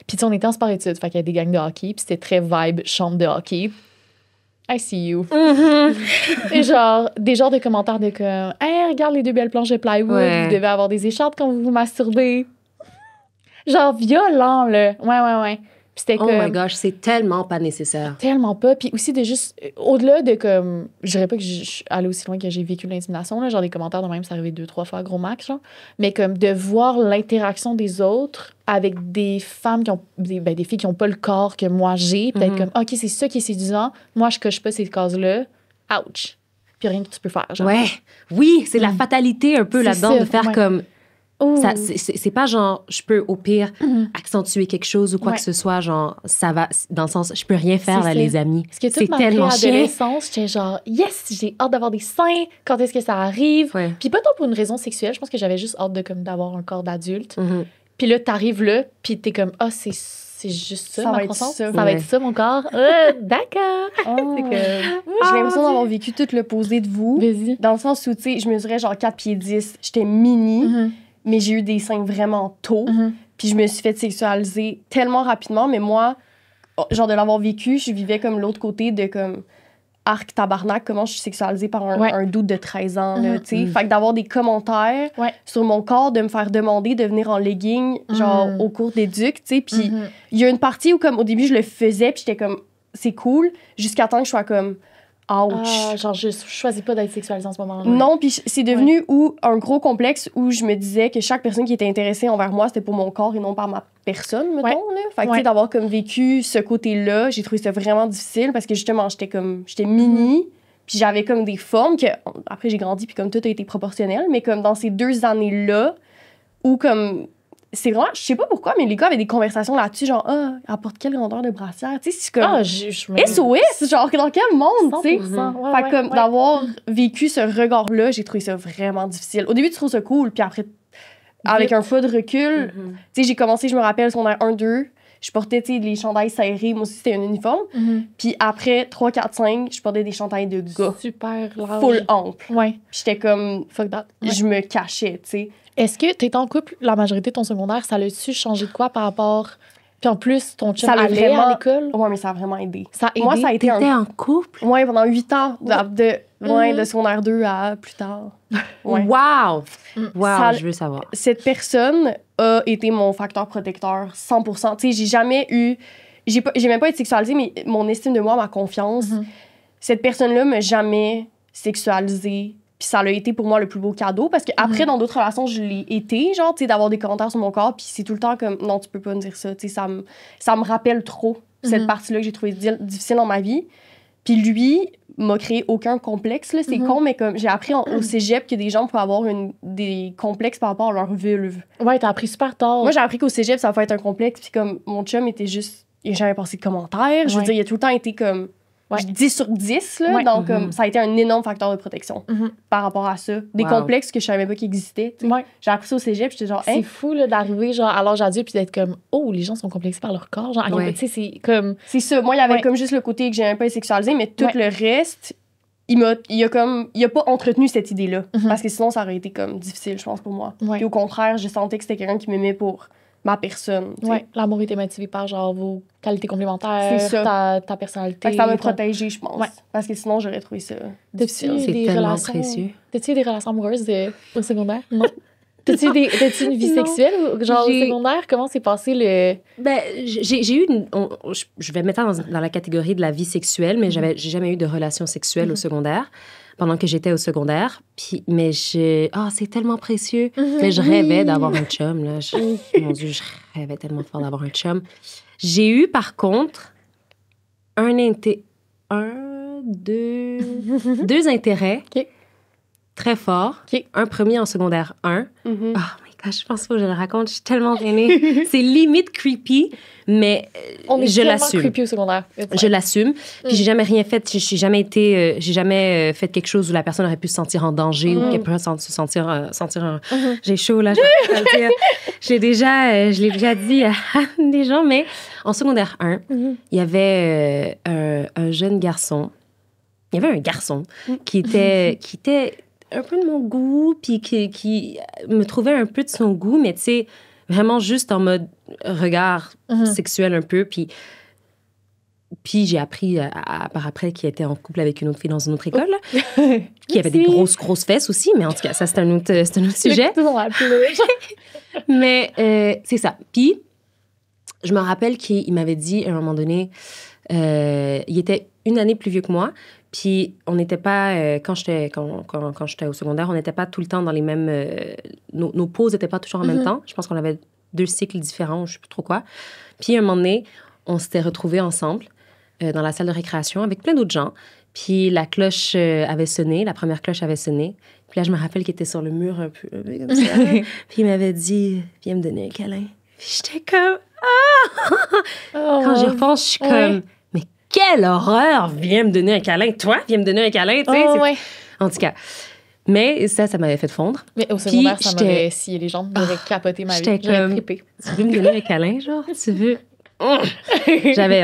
Puis, tu sais, on était en sport-études, fait qu'il y a des gangs de hockey. Puis c'était très vibe chambre de hockey. I see you. Et genre, des genres de commentaires de comme, hey, regarde les deux belles planches de plywood, vous devez avoir des écharpes quand vous vous masturbez. Genre violent, là. Ouais. Puis c'était comme...
Oh my gosh, c'est tellement pas nécessaire.
Tellement pas. Puis aussi de juste... Au-delà de comme... Je dirais pas que je suis allée aussi loin que j'ai vécu l'intimidation, là. Genre des commentaires de même, ça arrivait 2-3 fois, gros max, genre. Mais comme de voir l'interaction des autres avec des femmes qui ont... des filles qui ont pas le corps que moi j'ai. Peut-être comme, OK, c'est ça qui est séduisant. Moi, je coche pas ces cases-là. Ouch. Puis rien que tu peux faire, genre.
Ouais. Oui, c'est la fatalité un peu là-dedans de faire comme... Ça, c'est pas genre, je peux au pire accentuer quelque chose ou quoi que ce soit, genre, ça va, dans le sens, je peux rien faire, là, les amis.
Parce que toute ma préadolescence, j'étais genre, yes, j'ai hâte d'avoir des seins, quand est-ce que ça arrive? Puis pas tant pour une raison sexuelle, je pense que j'avais juste hâte d'avoir un corps d'adulte. Puis là, t'arrives là, puis t'es comme, c'est juste ça, ma croissance. Ça va être ça, mon corps. D'accord.
J'ai l'impression d'avoir vécu tout l'opposé de vous.
Vas-y.
Dans le sens où, tu sais, je mesurais genre 4 pieds 10, j'étais mini. Mais j'ai eu des seins vraiment tôt. Puis je me suis fait sexualiser tellement rapidement. Mais moi, genre de l'avoir vécu, je vivais comme l'autre côté de comme arc tabarnak, comment je suis sexualisée par un dude de 13 ans. Là, tu sais. Fait que d'avoir des commentaires sur mon corps, de me faire demander de venir en legging, genre au cours d'éduc, tu sais. Puis il y a une partie où comme au début, je le faisais, puis j'étais comme, c'est cool, jusqu'à temps que je sois comme... Ouch.
Genre, je choisis pas d'être sexualisée en ce moment-là.
Non, puis c'est devenu un gros complexe où je me disais que chaque personne qui était intéressée envers moi, c'était pour mon corps et non par ma personne, mettons. Là. Fait que, tu sais, d'avoir comme vécu ce côté-là, j'ai trouvé ça vraiment difficile parce que justement, j'étais mini, puis j'avais comme des formes que, après, j'ai grandi, puis comme tout a été proportionnel, mais comme dans ces 2 années-là, où comme c'est vraiment, je sais pas pourquoi, mais les gars avaient des conversations là-dessus, genre, elle porte quelle grandeur de brassière? Tu sais, c'est comme. SOS, genre, dans quel monde, tu sais? Fait que, comme, d'avoir vécu ce regard-là, j'ai trouvé ça vraiment difficile. Au début, tu trouves ça cool, puis après, avec un peu de recul, tu sais, j'ai commencé, je me rappelle, secondaire 1-2, je portais, tu sais, les chandails serrés, moi aussi, c'était un uniforme. Puis après, 3, 4, 5, je portais des chandails de gars.
Super large.
Full ample.
Ouais.
Puis j'étais comme,
fuck that.
Je me cachais, tu sais.
Est-ce que tu étais en couple la majorité de ton secondaire? Ça l'a-tu changé de quoi par rapport... Puis en plus, ton chum allait à l'école?
Ouais, mais ça a vraiment aidé.
Ça a aidé?
Moi, ça a été
T'étais en couple?
Ouais, pendant 8 ans. De secondaire 2 à plus tard. Ouais.
Wow! Je veux savoir.
Cette personne a été mon facteur protecteur 100%. Tu sais, j'ai jamais eu... J'ai même pas été sexualisée, mais mon estime de moi, ma confiance, cette personne-là m'a jamais sexualisée. Puis ça a été pour moi le plus beau cadeau. Parce qu'après, dans d'autres relations, je l'ai été, genre, tu sais, d'avoir des commentaires sur mon corps. Puis c'est tout le temps comme, non, tu peux pas me dire ça. Tu sais, ça me rappelle trop cette partie-là que j'ai trouvée difficile dans ma vie. Puis lui m'a créé aucun complexe, là. C'est con, mais comme j'ai appris au cégep que des gens peuvent avoir des complexes par rapport à leur vulve.
Ouais, t'as appris super tard.
Moi, j'ai appris qu'au cégep, ça va être un complexe. Puis comme mon chum était juste... Il n'a jamais passé de commentaires. Je veux dire, il a tout le temps été comme... 10 sur 10, là. Donc, comme, ça a été un énorme facteur de protection par rapport à ça. Des complexes que je savais pas qu'ils existaient. J'ai appris ça au cégep, j'étais genre...
C'est fou, là, d'arriver, genre, à l'âge adulte, puis d'être comme, oh, les gens sont complexés par leur corps. Genre, tu sais, c'est comme...
C'est ça. Moi, il y avait comme juste le côté que j'aimais pas être sexualisée, mais tout le reste, il a pas entretenu cette idée-là. Parce que sinon, ça aurait été comme difficile, je pense, pour moi. Puis au contraire, je sentais que c'était quelqu'un qui m'aimait pour ma personne.
Ouais, l'amour était motivé par genre vos qualités complémentaires, ta personnalité.
Ça m'a protégée, je pense. Parce que sinon, j'aurais trouvé ça difficile.
C'est tellement précieux.
T'as-tu eu des relations amoureuses au secondaire? Non. T'as-tu une vie sexuelle, genre au secondaire? Comment s'est passé le...
Ben, j'ai eu je vais mettre dans la catégorie de la vie sexuelle, mais j'ai jamais eu de relation sexuelle au secondaire. Pendant que j'étais au secondaire. Puis, mais c'est tellement précieux. Mais je rêvais d'avoir un chum, là. Mon Dieu, je rêvais tellement fort d'avoir un chum. J'ai eu, par contre, deux intérêts très forts. Un premier en secondaire 1. Oh my God, je pense pas que je le raconte. Je suis tellement gênée. C'est limite creepy, mais je l'assume.
Creepy au secondaire.
Je l'assume. Puis j'ai jamais rien fait. J'ai jamais fait quelque chose où la personne aurait pu se sentir en danger ou qu'elle pourrait se sentir j'ai chaud là, je vais le dire. Je l'ai déjà dit à des gens, mais en secondaire 1, il y avait un jeune garçon. Il y avait un garçon qui était un peu de mon goût, puis qui me trouvait un peu de son goût, mais tu sais, vraiment juste en mode regard sexuel un peu, puis j'ai appris par après qu'il était en couple avec une autre fille dans une autre école, qui avait des grosses fesses aussi, mais en tout cas, ça, c'est un autre sujet. Mais c'est ça. Puis, je me rappelle qu'il m'avait dit, à un moment donné, il était une année plus vieux que moi, puis on n'était pas, quand j'étais au secondaire, on n'était pas tout le temps dans les mêmes... nos pauses n'étaient pas toujours en même temps. Je pense qu'on avait 2 cycles différents, je ne sais plus trop quoi. Puis un moment donné, on s'était retrouvés ensemble dans la salle de récréation avec plein d'autres gens. Puis la cloche avait sonné, la première cloche avait sonné. Puis là, je me rappelle qu'il était sur le mur un peu comme ça. Puis il m'avait dit, viens me donner un câlin. Puis j'étais comme... Quand j'y repense, je suis comme... Quelle horreur! Viens me donner un câlin. Toi, viens me donner un câlin. Tu sais, en tout cas. Mais ça m'avait fait fondre.
Mais au secondaire, ça m'aurait scié les jambes. J'aurais capoté ma vie. J'aurais trippé.
Tu veux me donner un câlin, genre? Tu veux... J'avais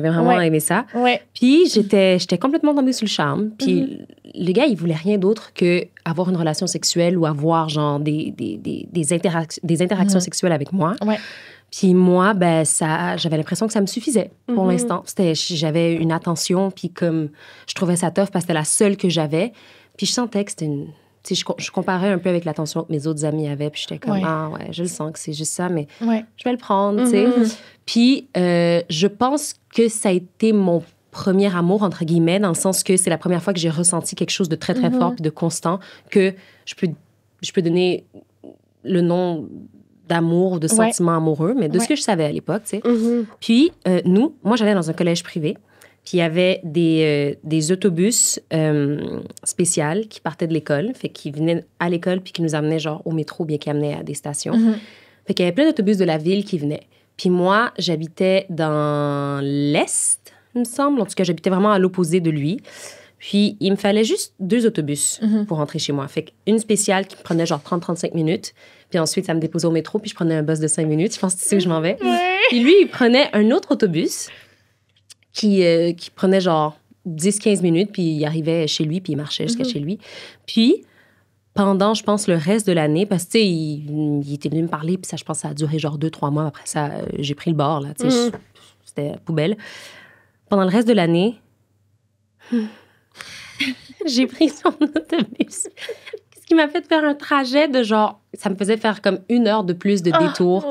vraiment aimé ça. Puis j'étais complètement tombée sous le charme. Puis le gars, il voulait rien d'autre que avoir une relation sexuelle ou avoir, genre, des interactions sexuelles avec moi. Puis moi, ben j'avais l'impression que ça me suffisait pour l'instant. J'avais une attention, puis comme je trouvais ça tough parce que c'était la seule que j'avais. Puis je sentais que c'était une... Tu sais, je comparais un peu avec l'attention que mes autres amis avaient, puis j'étais comme, je le sens que c'est juste ça, mais je vais le prendre, tu sais. Puis je pense que ça a été mon premier amour, entre guillemets, dans le sens que c'est la première fois que j'ai ressenti quelque chose de très, très fort puis de constant, que je peux donner le nom d'amour ou de sentiments amoureux, mais de ce que je savais à l'époque, tu sais. Puis, moi, j'allais dans un collège privé, puis il y avait des autobus spéciaux qui partaient de l'école, fait qu'ils venaient à l'école puis qui nous amenaient, genre, au métro, bien qu'ils amenaient à des stations. Fait qu'il y avait plein d'autobus de la ville qui venaient. Puis moi, j'habitais dans l'Est, il me semble. En tout cas, j'habitais vraiment à l'opposé de lui. Puis, il me fallait juste 2 autobus pour rentrer chez moi. Fait qu'une spéciale qui me prenait genre 30-35 minutes. Puis ensuite, ça me déposait au métro, puis je prenais un bus de 5 minutes. Je pense que tu sais où je m'en vais. Puis lui, il prenait un autre autobus qui prenait genre 10-15 minutes, puis il arrivait chez lui, puis il marchait jusqu'à chez lui. Puis, pendant, je pense, le reste de l'année, parce que, tu sais, il était venu me parler, puis ça, je pense, ça a duré genre 2-3 mois. Après ça, j'ai pris le bord, là, tu sais, c'était poubelle. Pendant le reste de l'année, j'ai pris son autobus. Ce qui m'a fait faire un trajet de genre... Ça me faisait faire comme 1 heure de plus de détour,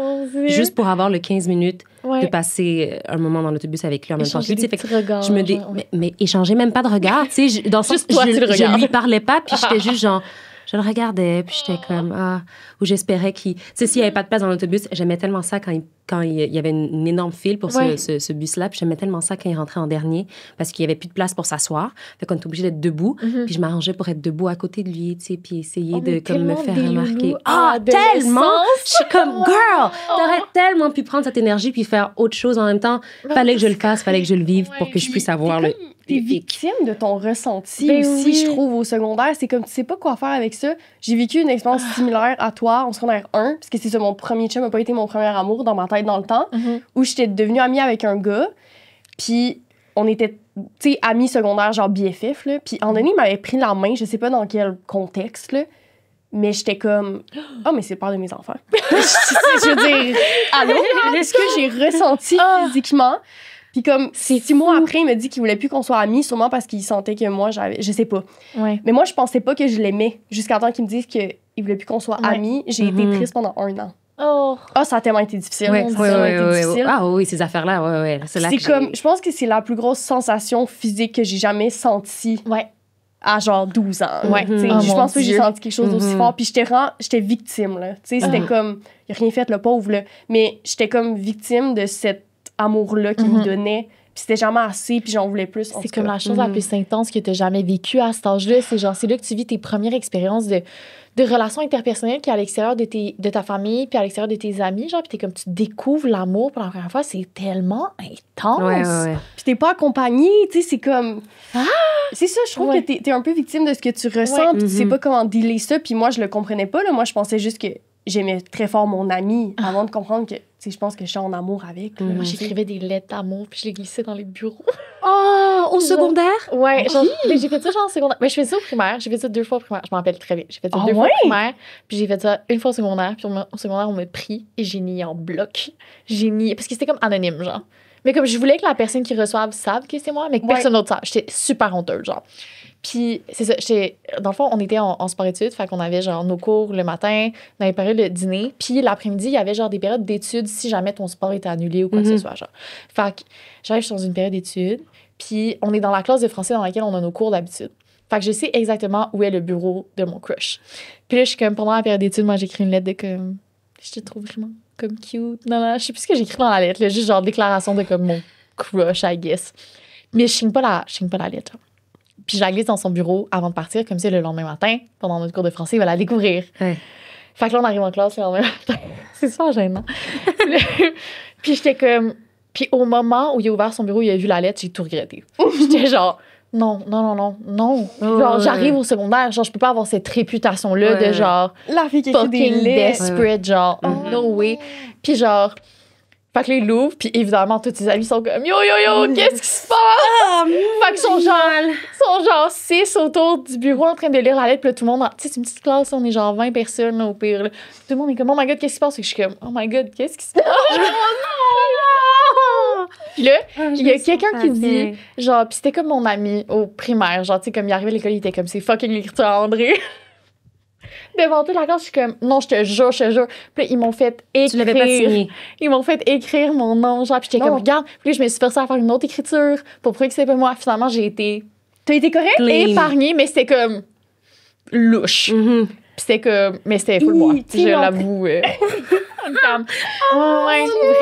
juste pour avoir le 15 minutes de passer un moment dans l'autobus avec lui en même temps. Je me mais échanger même pas de regard, tu sais. Dans le sens, je lui parlais pas, puis j'étais juste genre... Je le regardais, puis j'étais comme... Ou j'espérais qu'il... Tu sais, s'il n'y avait pas de place dans l'autobus, j'aimais tellement ça quand il y avait une énorme file pour ce bus-là, puis j'aimais tellement ça quand il rentrait en dernier, parce qu'il n'y avait plus de place pour s'asseoir. Fait qu'on était obligé d'être debout, puis je m'arrangeais pour être debout à côté de lui, tu sais, puis essayer de comme, me faire remarquer. Tellement! Je suis comme, girl! T'aurais tellement pu prendre cette énergie puis faire autre chose en même temps. Fallait que je le fasse, fallait que je le vive pour que je puisse avoir le...
T'es victime de ton ressenti aussi, je trouve, au secondaire. C'est comme, tu sais pas quoi faire avec ça. J'ai vécu une expérience similaire à toi en secondaire 1, parce que c'est ça, mon premier chum n'a pas été mon premier amour dans ma tête dans le temps, où j'étais devenue amie avec un gars, puis on était, tu sais, amis secondaires, genre BFF, là. Puis en donné, il m'avait pris la main, je sais pas dans quel contexte, là, mais j'étais comme, mais c'est le père de mes enfants. Je veux dire, allô? Ce que j'ai ressenti physiquement. Puis comme 6 mois après, il me dit qu'il voulait plus qu'on soit amis, sûrement parce qu'il sentait que moi, j'avais... Je sais pas. Ouais. Mais moi, je pensais pas que je l'aimais. Jusqu'à temps qu'il me dise qu'il voulait plus qu'on soit amis. J'ai été triste pendant 1 an. Ça a tellement été difficile.
Difficile. Ah oui, ces affaires-là, ouais. C'est
comme... Je pense que c'est la plus grosse sensation physique que j'ai jamais sentie. À genre 12 ans. Je pense pas que j'ai senti quelque chose d'aussi fort. Puis j'étais victime, là. Tu sais, c'était comme... Il a rien fait, le pauvre, là. Mais j'étais comme victime de cette amour-là qu'il me donnait. Puis c'était jamais assez, puis j'en voulais plus.
C'est comme la chose la plus intense que tu as jamais vécue à cet âge-là. C'est genre, c'est là que tu vis tes premières expériences de relations interpersonnelles qui est à l'extérieur de ta famille, puis à l'extérieur de tes amis. Genre, puis t'es comme, tu découvres l'amour pour la première fois. C'est tellement intense.
Puis t'es pas accompagnée, tu sais, c'est comme... C'est ça, je trouve que t'es un peu victime de ce que tu ressens, puis tu sais pas comment dealer ça. Puis moi, je le comprenais pas, là. Moi, je pensais juste que j'aimais très fort mon ami avant de comprendre que, tu sais, je pense que je suis en amour avec.
Moi, j'écrivais des lettres d'amour, puis je les glissais dans les bureaux.
Au secondaire?
Ouais, j'ai fait ça genre en secondaire. Mais je fais ça au primaire. J'ai fait ça 2 fois au primaire. Je m'en rappelle très bien. J'ai fait ça 2 fois au primaire, puis j'ai fait ça 1 fois au secondaire. Puis au secondaire, on m'a pris et j'ai nié en bloc. J'ai nié, parce que c'était comme anonyme, genre. Mais comme je voulais que la personne qui reçoive sache que c'est moi, mais que personne d'autre sache. J'étais super honteuse, genre. Puis, c'est ça, dans le fond, on était en sport-études, fait qu'on avait genre nos cours le matin, dans les périodes de dîner, puis l'après-midi, il y avait genre des périodes d'études si jamais ton sport était annulé ou quoi que ce soit, genre. Fait que j'arrive dans une période d'études, puis on est dans la classe de français dans laquelle on a nos cours d'habitude. Fait que je sais exactement où est le bureau de mon crush. Puis là, je suis comme, pendant la période d'études, moi, j'écris une lettre de comme, je te trouve vraiment comme cute. Non, je sais plus ce que j'écris dans la lettre, là, juste genre déclaration de comme mon crush, I guess. Mais je signe pas la lettre. Puis je la glisse dans son bureau avant de partir, comme ça, le lendemain matin, pendant notre cours de français, il va la découvrir. Fait que là, on arrive en classe le lendemain matin. C'est ça, gênant. Puis j'étais comme... Puis au moment où il a ouvert son bureau, il a vu la lettre, j'ai tout regretté. J'étais genre, non. Genre, j'arrive au secondaire, genre, je peux pas avoir cette réputation-là de genre...
La fille qui écrit des lettres.
Desperate, genre, no way. Puis genre... Fait que là, il l'ouvre, puis évidemment, tous ses amis sont comme yo, qu'est-ce qui se passe? Fait que sont genre 6 autour du bureau en train de lire la lettre, puis là, tout le monde, tu sais, c'est une petite classe, on est genre 20 personnes, là, au pire. Là. Tout le monde est comme, oh my god, qu'est-ce qui se passe? Fait que je suis comme, oh my god, qu'est-ce qui se passe? Puis là, il y a quelqu'un qui dit, genre, puis c'était comme mon ami au primaire, genre, tu sais, comme il arrivait à l'école, il était comme, c'est fucking l'écriture à André. Devant toute la classe, je suis comme, non, je te jure. Puis là, ils m'ont fait écrire.
Tu l'avais pas signé.
Ils m'ont fait écrire mon nom, genre, puis j'étais comme, regarde. Puis là, je me suis forcée à faire une autre écriture pour prouver que c'était pas moi. Finalement, j'ai été.
T'as été correcte?
Épargnée, mais c'était comme louche. Puis c'était comme, mais c'était full moi. Je l'avoue. Comme,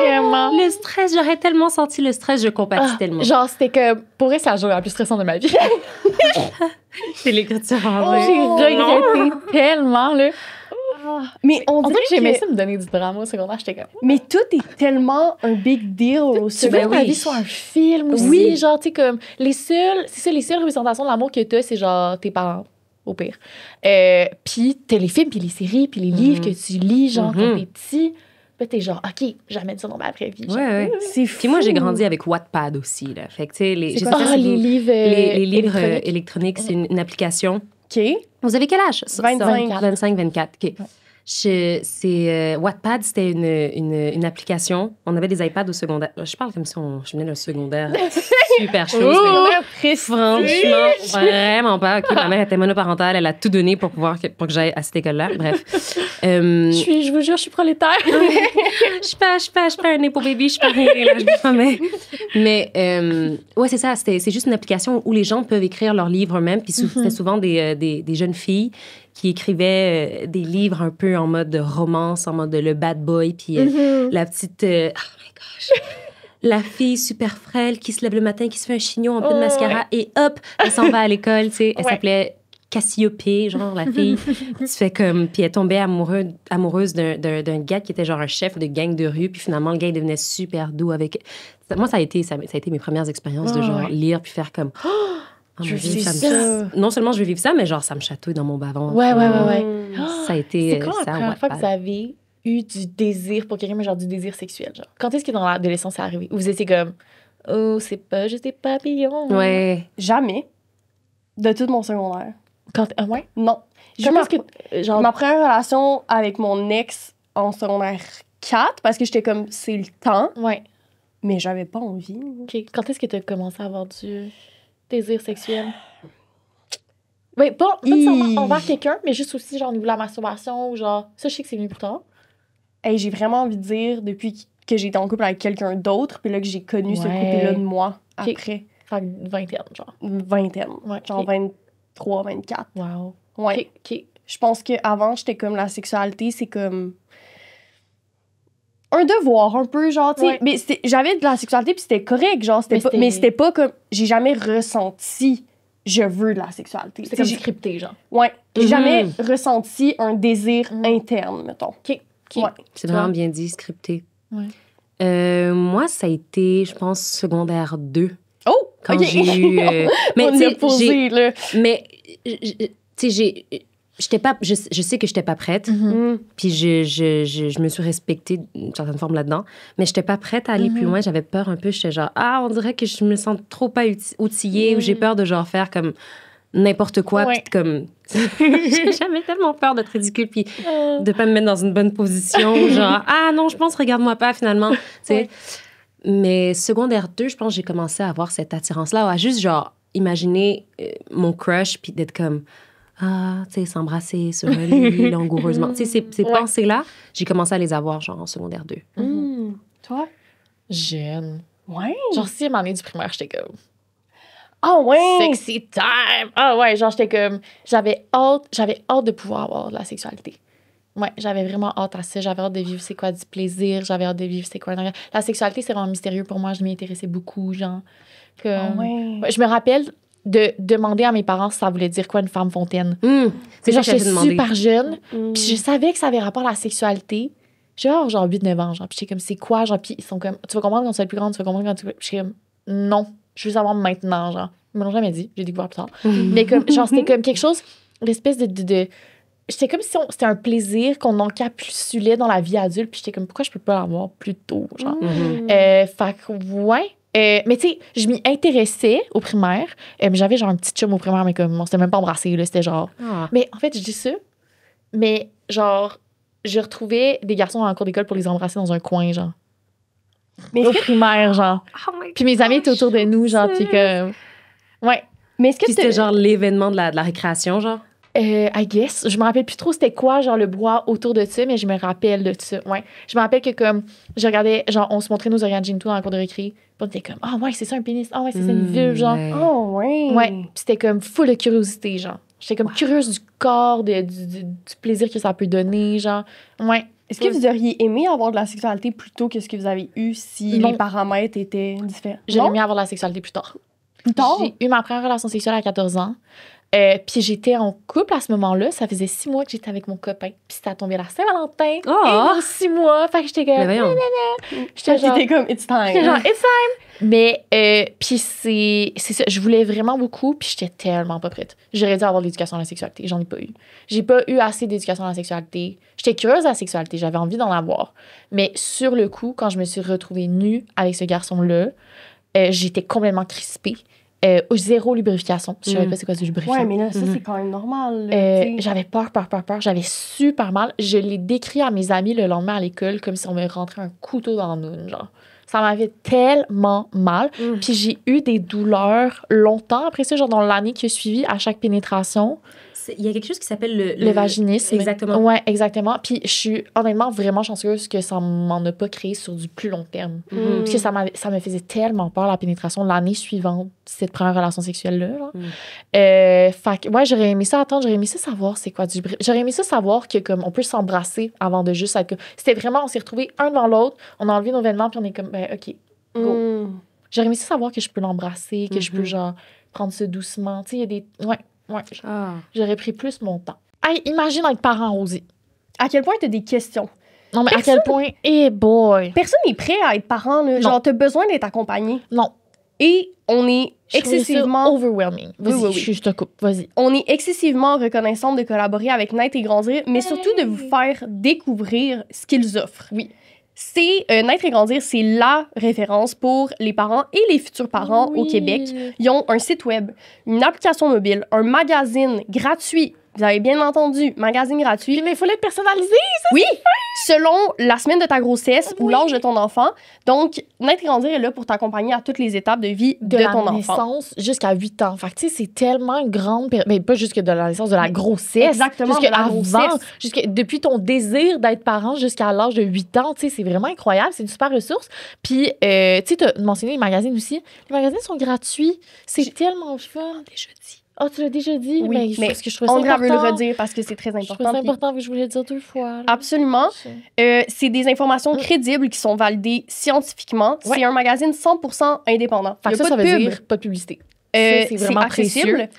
vraiment.
Le stress, j'aurais tellement senti le stress, je compatis tellement.
Genre, c'était que, pour vrai, c'est la journée la plus stressante de ma vie.
C'est l'écriture
J'ai regretté tellement, là.
Mais on
dirait
dirait
que j'aimais
que...
ça me donner du drama au secondaire. J'étais comme...
Mais tout est tellement un big deal au
Tu veux que ta vie soit un film aussi.
Oui.
Genre, tu sais, comme, les seules représentations de l'amour que t'as, c'est genre tes parents, au pire. Puis t'as les films, puis les séries, puis les livres que tu lis, genre, quand t'es petit. Puis t'es genre, OK, j'amène ça dans ma vraie vie. Genre.
Ouais.
C'est fou.
Puis moi, j'ai grandi avec Wattpad aussi, là. Fait que, tu sais,
C'est quoi? Les livres
les livres
électroniques.
électroniques, c'est une application.
OK.
Vous avez quel âge?
25.
24. OK. Wattpad, c'était une application. On avait des iPads au secondaire. Je parle comme si je venais d'un secondaire. Super chose. Franchement, vraiment pas. OK, ma mère était monoparentale. Elle a tout donné pour que j'aille à cette école-là. Bref.
Je vous jure, je suis prolétaire.
Je suis pas un épo baby, je suis pas rien, là, je dis pas, mais ouais, c'est ça, c'est juste une application où les gens peuvent écrire leurs livres eux-mêmes, puis c'était souvent des jeunes filles qui écrivaient des livres un peu en mode romance, en mode le bad boy, puis la petite, oh my gosh, la fille super frêle qui se lève le matin, qui se fait un chignon, un peu de mascara, et hop, elle s'en va à l'école, tu sais, elle s'appelait Cassiopée, genre la fille, tu fais comme, puis elle tombait amoureuse d'un gars qui était genre un chef de gang de rue, puis finalement le gars il devenait super doux avec. Moi ça a été mes premières expériences de genre lire puis faire comme.
Je veux vivre ça.
Non seulement je veux vivre ça, mais genre ça me chatouille dans mon bavon.
Ouais.
Ça a été.
C'est quand la première fois que vous avez eu du désir pour quelqu'un, mais genre du désir sexuel, genre? Quand est-ce que dans l'adolescence c'est arrivé? Où vous étiez comme, oh, c'est pas juste des papillons.
Ouais.
Jamais. De tout mon secondaire.
Ouais?
Non. Ma première relation avec mon ex en secondaire 4, parce que j'étais comme, c'est le temps.
Ouais.
Mais j'avais pas envie.
OK. Quand est-ce que tu as commencé à avoir du désir sexuel? Oui, pas nécessairement envers quelqu'un, mais juste aussi, genre, au niveau de la masturbation, ou genre, ça, je sais que c'est venu plus tard.
Hey, j'ai vraiment envie de dire, depuis que j'ai été en couple avec quelqu'un d'autre, puis là, que j'ai connu ce couple-là de moi après.
Fait que vingtaine, genre.
Vingtaine.
Ouais,
genre 23, 24.
Wow.
Ouais.
OK.
Je pense qu'avant, j'étais comme, la sexualité, c'est comme un devoir, un peu, genre, tu sais.
Ouais.
Mais j'avais de la sexualité, puis c'était correct, genre, mais c'était pas comme, j'ai jamais ressenti, je veux de la sexualité.
C'était comme scripté, genre.
Ouais. J'ai jamais ressenti un désir interne, mettons.
OK.
Ouais.
C'est vraiment bien dit, scripté.
Ouais.
Moi, ça a été, je pense, secondaire 2.
Oh!
Quand
OK.
j'ai eu...
mais tu sais,
mais, tu sais, je sais que j'étais pas prête. Puis je me suis respectée d'une certaine forme là-dedans. Mais j'étais pas prête à aller plus loin. J'avais peur un peu. J'étais genre, on dirait que je me sens trop pas outillée ou j'ai peur de genre faire comme n'importe quoi. Puis comme... J'avais tellement peur d'être ridicule puis de pas me mettre dans une bonne position. Genre, non, je pense, regarde-moi pas finalement. Tu sais. Mais secondaire 2, je pense que j'ai commencé à avoir cette attirance-là, à juste, genre, imaginer mon crush, puis d'être comme, tu sais, s'embrasser sur un lit, langoureusement. Tu sais, ces pensées-là, j'ai commencé à les avoir, genre, en secondaire 2.
Toi?
Jeune.
Ouais.
Genre, si à ma année du primaire, j'étais comme...
Ah ouais!
Sexy time! Ah ouais, genre, j'étais comme... J'avais hâte de pouvoir avoir de la sexualité. Ouais, j'avais vraiment hâte à ça. J'avais hâte de vivre c'est quoi du plaisir. J'avais hâte de vivre c'est quoi... La sexualité, c'est vraiment mystérieux pour moi. Je m'y intéressais beaucoup, genre. Ouais, je me rappelle de demander à mes parents si ça voulait dire quoi une femme fontaine.
C'est
genre,
ça que
j'étais super jeune. Puis je savais que ça avait rapport à la sexualité. J'ai genre 8-9 ans, genre. Puis j'étais comme, c'est quoi? Genre, puis ils sont comme, tu vas comprendre quand tu vas être plus grande, tu vas comprendre quand tu vas... Puis j'étais comme, non, je veux savoir maintenant, genre. Ils me l'ont jamais dit, j'ai découvert plus tard. Mais comme, genre, c'était comme quelque chose, l'espèce de j'étais comme si c'était un plaisir qu'on encapsulait dans la vie adulte. Puis j'étais comme, pourquoi je peux pas l'avoir plus tôt, genre? Fait que, ouais. Mais tu sais, je m'y intéressais au primaire. Mais j'avais genre un petit chum au primaire, mais comme, on s'était même pas embrassé, là. C'était genre... Mais en fait, je dis ça, mais genre, je retrouvais des garçons en cours d'école pour les embrasser dans un coin, genre. Mais au primaire, genre. Puis mes amis étaient autour de nous, genre, puis comme... Ouais.
Mais est-ce que
c'était genre l'événement de la récréation, genre?
I guess. Je me rappelle plus trop c'était quoi, genre, le bois autour de ça, mais je me rappelle de ça, ouais. Je me rappelle que, comme, je regardais, genre, on se montrait nos organes génitaux dans la cour de récré, puis on était comme, ouais, c'est ça un pénis, ouais, c'est ça une vulve, genre.
Oh, ouais.
Ouais, puis c'était comme full de curiosité, genre. J'étais comme curieuse du corps, du plaisir que ça peut donner, genre. Ouais.
Est-ce que vous auriez aimé avoir de la sexualité plus tôt que ce que vous avez eu si les paramètres étaient différents?
J'aurais aimé avoir de la sexualité plus tard.
Plus tard?
J'ai eu ma première relation sexuelle à 14 ans. Puis j'étais en couple à ce moment-là. Ça faisait 6 mois que j'étais avec mon copain. Puis c'était tombé la Saint-Valentin.
Oh!
Et dans 6 mois. Fait que j'étais comme...
J'étais comme, it's time.
J'étais genre, it's time! Mais, puis c'est ça. Je voulais vraiment beaucoup. Puis j'étais tellement pas prête. J'aurais dû avoir de l'éducation à la sexualité. J'en ai pas eu. J'ai pas eu assez d'éducation à la sexualité. J'étais curieuse à la sexualité. J'avais envie d'en avoir. Mais sur le coup, quand je me suis retrouvée nue avec ce garçon-là, j'étais complètement crispée. Zéro lubrification. Je savais pas c'est quoi du lubrifiant.
Ouais, mais là, ça, c'est quand même normal. Là,
j'avais peur. J'avais super mal. Je l'ai décrit à mes amis le lendemain à l'école comme si on me rentrait un couteau dans le noun, genre. Ça m'avait tellement mal. Puis j'ai eu des douleurs longtemps après ça, genre dans l'année qui a suivi, à chaque pénétration.
Il y a quelque chose qui s'appelle
le vaginisme.
Exactement.
Ouais, exactement. Puis je suis honnêtement vraiment chanceuse que ça m'en a pas créé sur du plus long terme. Parce que ça me faisait tellement peur, la pénétration, l'année suivante, cette première relation sexuelle-là. Fait que, ouais, j'aurais aimé ça attendre, j'aurais aimé ça savoir c'est quoi du... J'aurais aimé ça savoir que, comme, on peut s'embrasser avant de juste être... C'était vraiment, on s'est retrouvés un devant l'autre, on a enlevé nos vêtements, puis on est comme, ben, OK, go. J'aurais aimé ça savoir que je peux l'embrasser, que je peux, genre, prendre ça doucement. Tu sais, il y a des... Ouais, j'aurais pris plus mon temps. Hey, imagine être parent, Rosie.
À quel point t'as des questions?
Non, mais à quel point... Hey boy!
Personne n'est prêt à être parent, là. Genre, t'as besoin d'être accompagné.
Non.
Et on est excessivement...
overwhelming. Vas-y,
oui.
Je te coupe. Vas-y.
On est excessivement reconnaissante de collaborer avec Naître et Grandir, mais surtout de vous faire découvrir ce qu'ils offrent.
Oui.
C'est Naître et Grandir, c'est la référence pour les parents et les futurs parents au Québec. Ils ont un site web, une application mobile, un magazine gratuit. Vous avez bien entendu, magazine gratuit.
Puis, mais il faut l'être personnalisé, ça,
oui, selon la semaine de ta grossesse ou l'âge de ton enfant. Donc, Naître et Grandir est là pour t'accompagner à toutes les étapes de vie de ton enfant.
De la naissance jusqu'à 8 ans. Fait que, tu sais, c'est tellement une grande... Mais pas jusque de la naissance, de la grossesse.
Exactement,
jusqu'à
de la grossesse.
Depuis ton désir d'être parent jusqu'à l'âge de 8 ans, tu sais, c'est vraiment incroyable. C'est une super ressource. Puis, tu sais, tu as mentionné les magazines aussi. Les magazines sont gratuits. C'est tellement fun.
Déjà dit.
Oh, tu l'as déjà dit?
Oui, mais
parce que je trouvais ça
on
important.
veut le redire parce que c'est très important.
Je trouvais ça important que je voulais le dire 2 fois. Là.
Absolument. C'est des informations crédibles qui sont validées scientifiquement.
Ouais.
C'est un magazine 100% indépendant.
Fait que ça veut dire pas de publicité. C'est vraiment
accessible,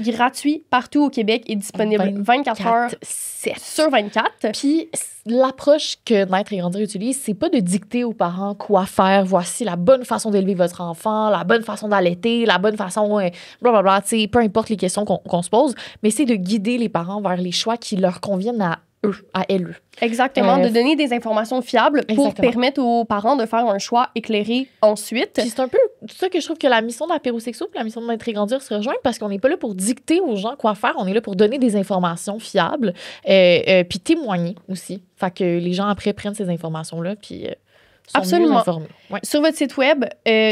gratuit partout au Québec et disponible 24 heures sur 24.
Puis l'approche que Naître et Grandir utilise, c'est pas de dicter aux parents quoi faire. Voici la bonne façon d'élever votre enfant, la bonne façon d'allaiter, la bonne façon, blablabla, tu sais, peu importe les questions qu'on se pose, mais c'est de guider les parents vers les choix qui leur conviennent à eux, à elles.
Exactement, de donner des informations fiables pour permettre aux parents de faire un choix éclairé ensuite.
Puis c'est un peu ça que je trouve que la mission d'Apérosexo et la mission de Naître et Grandir se rejoignent parce qu'on n'est pas là pour dicter aux gens quoi faire, on est là pour donner des informations fiables, puis témoigner aussi. Fait que les gens après prennent ces informations-là, puis...
Absolument.
Ouais.
Sur votre site web,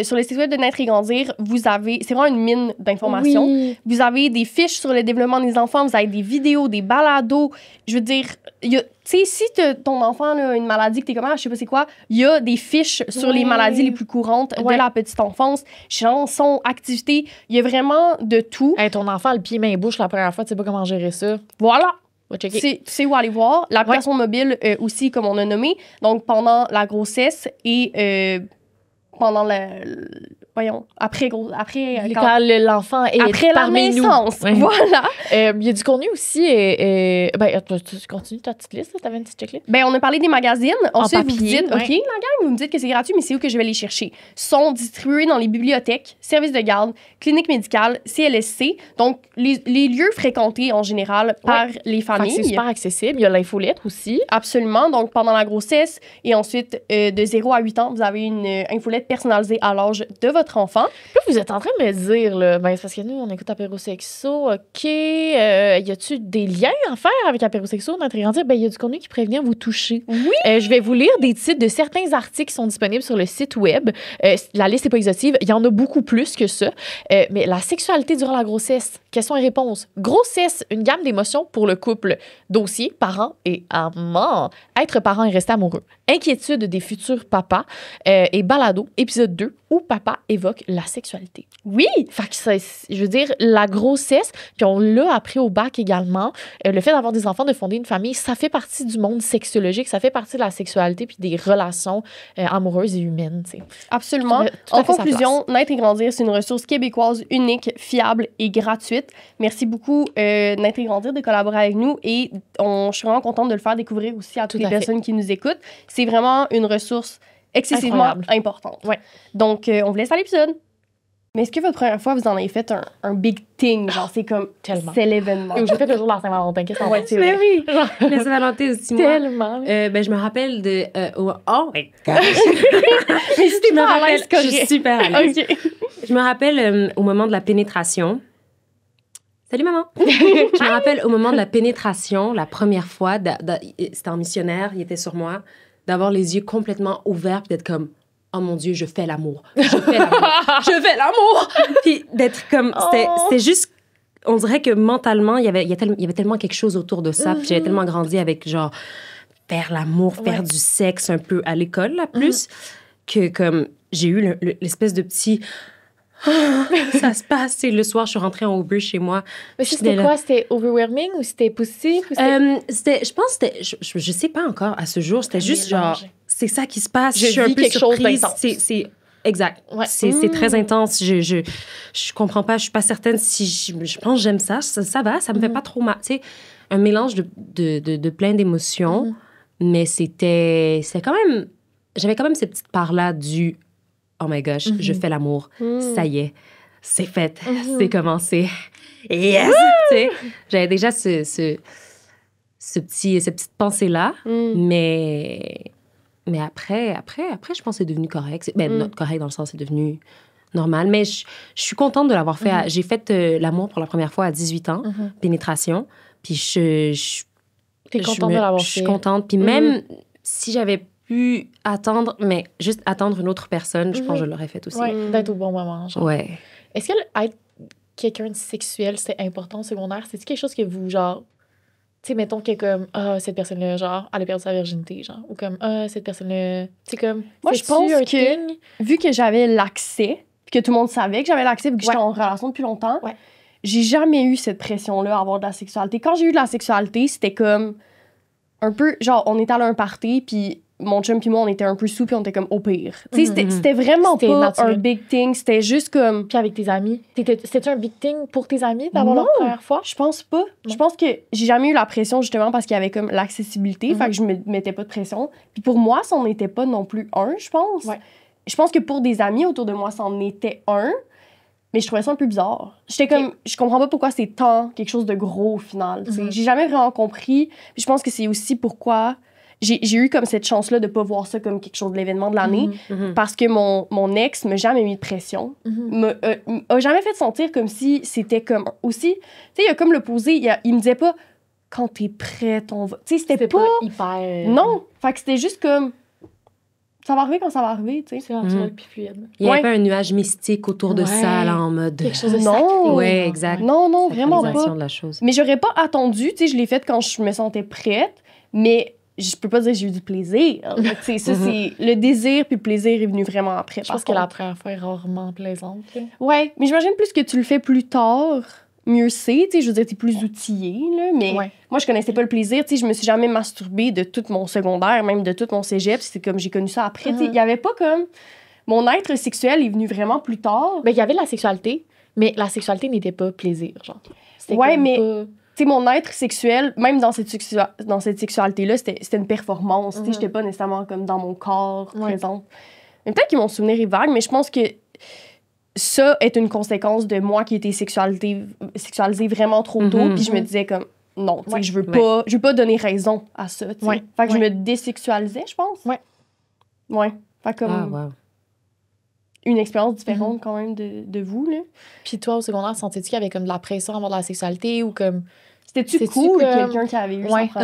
sur le site web de Naître et Grandir, vous avez... C'est vraiment une mine d'informations.
Oui.
Vous avez des fiches sur le développement des enfants, vous avez des vidéos, des balados. Je veux dire, tu sais, si ton enfant a une maladie que t'es comment, je sais pas c'est quoi, il y a des fiches sur les maladies les plus courantes de la petite enfance, chansons, activités. Il y a vraiment de tout.
Hey, ton enfant a le pied, main et bouche la première fois, tu sais pas comment gérer ça.
Voilà.
Tu
sais où aller voir. L'application mobile aussi, comme on a nommé. Donc, pendant la grossesse et pendant après quand
l'enfant est
après la naissance.
Ouais.
Voilà.
Il y a du contenu aussi. Tu continues ta petite liste? T'avais une petite checklist?
Ben, on a parlé des magazines. Ensuite,
papier,
vous dites, OK, la gang, vous me dites que c'est gratuit, mais c'est où que je vais les chercher? Sont distribués dans les bibliothèques, services de garde, cliniques médicales, CLSC. Donc, les lieux fréquentés en général par les familles.
C'est super accessible. Il y a l'infolettre aussi.
Absolument. Donc, pendant la grossesse et ensuite, de 0 à 8 ans, vous avez une infolette personnalisée à l'âge de votre enfant.
Là, vous êtes en train de me dire, là, ben, c'est parce que nous, on écoute Apérosexo, OK, y a-tu des liens à faire avec Apérosexo, Naître et Grandir? Ben, il y a du contenu qui pourrait venir vous toucher.
Oui!
Je vais vous lire des titres de certains articles qui sont disponibles sur le site web. La liste n'est pas exhaustive. Il y en a beaucoup plus que ça. Mais la sexualité durant la grossesse, questions et réponses. Grossesse, une gamme d'émotions pour le couple. Dossier, parents et amants. Être parent et rester amoureux. Inquiétude des futurs papas. Et balado, épisode 2, où papa évoque la sexualité.
Oui!
Fait que je veux dire, la grossesse, puis on l'a appris au bac également, le fait d'avoir des enfants, de fonder une famille, ça fait partie du monde sexologique, ça fait partie de la sexualité puis des relations amoureuses et humaines, tu sais.
Absolument. En conclusion, Naître et Grandir, c'est une ressource québécoise unique, fiable et gratuite suite. Merci beaucoup d'être grandir, de collaborer avec nous et je suis vraiment contente de le faire découvrir aussi à toutes les personnes qui nous écoutent. C'est vraiment une ressource excessivement importante.
Ouais.
Donc, on vous laisse à l'épisode. Mais est-ce que votre première fois, vous en avez fait un big thing? Genre, c'est comme...
Tellement.
C'est l'événement.
J'ai fait le jour de la Saint-Valentin. Qu'est-ce qu'on
Ouais, c'est
Mais
vrai.
oui! La Saint-Valentin aussi, moi.
Tellement.
Je me rappelle de... oh my gosh!
Mais si t'es pas à l'aise,
Je suis super à l'aise.
OK.
Je me rappelle au moment de la pénétration. Salut, maman! Je me rappelle au moment de la pénétration, la première fois, c'était en missionnaire, il était sur moi, d'avoir les yeux complètement ouverts puis d'être comme... Oh mon Dieu, je fais l'amour. Je fais l'amour. Je fais l'amour. Puis d'être comme... C'était juste... On dirait que mentalement, il y avait tellement quelque chose autour de ça. Puis j'avais tellement grandi avec, genre, faire l'amour, faire du sexe un peu à l'école, là, plus, que comme j'ai eu l'espèce de petit... ça se passe. Tu sais, le soir, je suis rentrée en Uber chez moi.
Mais c'était quoi? C'était overwhelming ou c'était poussif?
Je pense que c'était... Je sais pas encore à ce jour. C'était juste genre... C'est ça qui se passe.
Je
suis un
vis
peu
quelque chose
surprise.
d'intense.
C'est exact.
Ouais.
C'est très intense. Je comprends pas. Je suis pas certaine si... Je pense que j'aime ça. Ça va. Ça me fait pas trop mal. Tu sais, un mélange de plein d'émotions. Mais c'était quand même... J'avais quand même cette petite part-là du... Oh my gosh, je fais l'amour. Ça y est, c'est fait. C'est commencé. Yes! Tu sais, j'avais déjà cette petite pensée-là. Mais après, je pense que c'est devenu correct. Not correct dans le sens, c'est devenu normal. Mais je suis contente de l'avoir fait. J'ai fait l'amour pour la première fois à 18 ans, pénétration. Puis
T'es contente de l'avoir fait.
Je suis contente. Puis même si j'avais pu attendre, mais juste attendre une autre personne, je pense que je l'aurais fait aussi.
Ouais, d'être au bon moment. Genre.
Ouais.
Est-ce que être quelqu'un de sexuel, c'est important au secondaire? C'est-tu quelque chose que vous, genre, tu sais, mettons que comme, cette personne-là, genre, elle a perdu sa virginité, genre, ou comme, cette personne-là, tu sais, comme,
moi, je pense que, vu que j'avais l'accès, puis que tout le monde savait que j'avais l'accès, vu que j'étais en relation depuis longtemps, j'ai jamais eu cette pression-là à avoir de la sexualité. Quand j'ai eu de la sexualité, c'était comme un peu, genre, on était allé à un party, puis mon chum puis moi, on était un peu sous, puis on était comme au pire. Tu sais, c'était vraiment pas naturel. Un big thing. C'était juste comme...
Puis avec tes amis. C'était un big thing pour tes amis d'avoir leur première fois?
Je pense pas. Je pense que j'ai jamais eu la pression, justement, parce qu'il y avait comme l'accessibilité. Fait que je me mettais pas de pression. Puis pour moi, ça n'en était pas non plus un, je pense.
Ouais.
Je pense que pour des amis autour de moi, ça en était un. Mais je trouvais ça un peu bizarre. J'étais comme... Je comprends pas pourquoi c'est tant quelque chose de gros, au final. J'ai jamais vraiment compris. Puis je pense que c'est aussi pourquoi... J'ai eu comme cette chance-là de pas voir ça comme quelque chose de l'événement de l'année parce que mon ex m'a jamais mis de pression. M'a jamais fait sentir comme si c'était comme... Aussi, tu sais, il y a comme l'opposé. Il me disait pas « Quand t'es prête, on va... » Tu sais, c'était pas...
hyper...
Non. Fait que c'était juste comme... Ça va arriver quand ça va arriver, tu sais.
C'est naturel puis fluide.
Il y avait pas un nuage mystique autour de ça, là, en mode...
Quelque chose de
sacré.
Ouais, exact.
Non, vraiment pas.
De la chose.
Mais j'aurais pas attendu, tu sais, je l'ai fait quand je me sentais prête, mais... Je peux pas dire que j'ai eu du plaisir. Ça, c'est le désir puis le plaisir est venu vraiment après.
Je pense que la première fois est rarement plaisante.
Ouais, mais j'imagine plus que tu le fais plus tard, mieux c'est. Je veux dire, t'es plus outillé, là. Mais moi, je connaissais pas le plaisir. Je me suis jamais masturbée de tout mon secondaire, même de tout mon cégep. C'est comme j'ai connu ça après. Il y avait pas comme... Mon être sexuel est venu vraiment plus tard.
Ben, il y avait de la sexualité, mais la sexualité n'était pas plaisir, genre.
Ouais, mais... Pas... Tu sais, mon être sexuel, même dans cette sexualité-là, c'était une performance. Tu sais, j'étais pas nécessairement comme dans mon corps présente. Mais peut-être que mon souvenir est vague, mais je pense que ça est une conséquence de moi qui ai été sexualisée vraiment trop tôt. Puis je me disais comme, non, tu sais, je veux pas donner raison à ça, tu sais. Fait que je me désexualisais, je pense. Ouais. Fait comme... une expérience différente quand même de vous, là.
Puis toi, au secondaire, sentais-tu qu'il y avait comme de la pression à avoir de la sexualité ou comme...
C'était-tu cool quelqu'un qui avait eu sa première fois?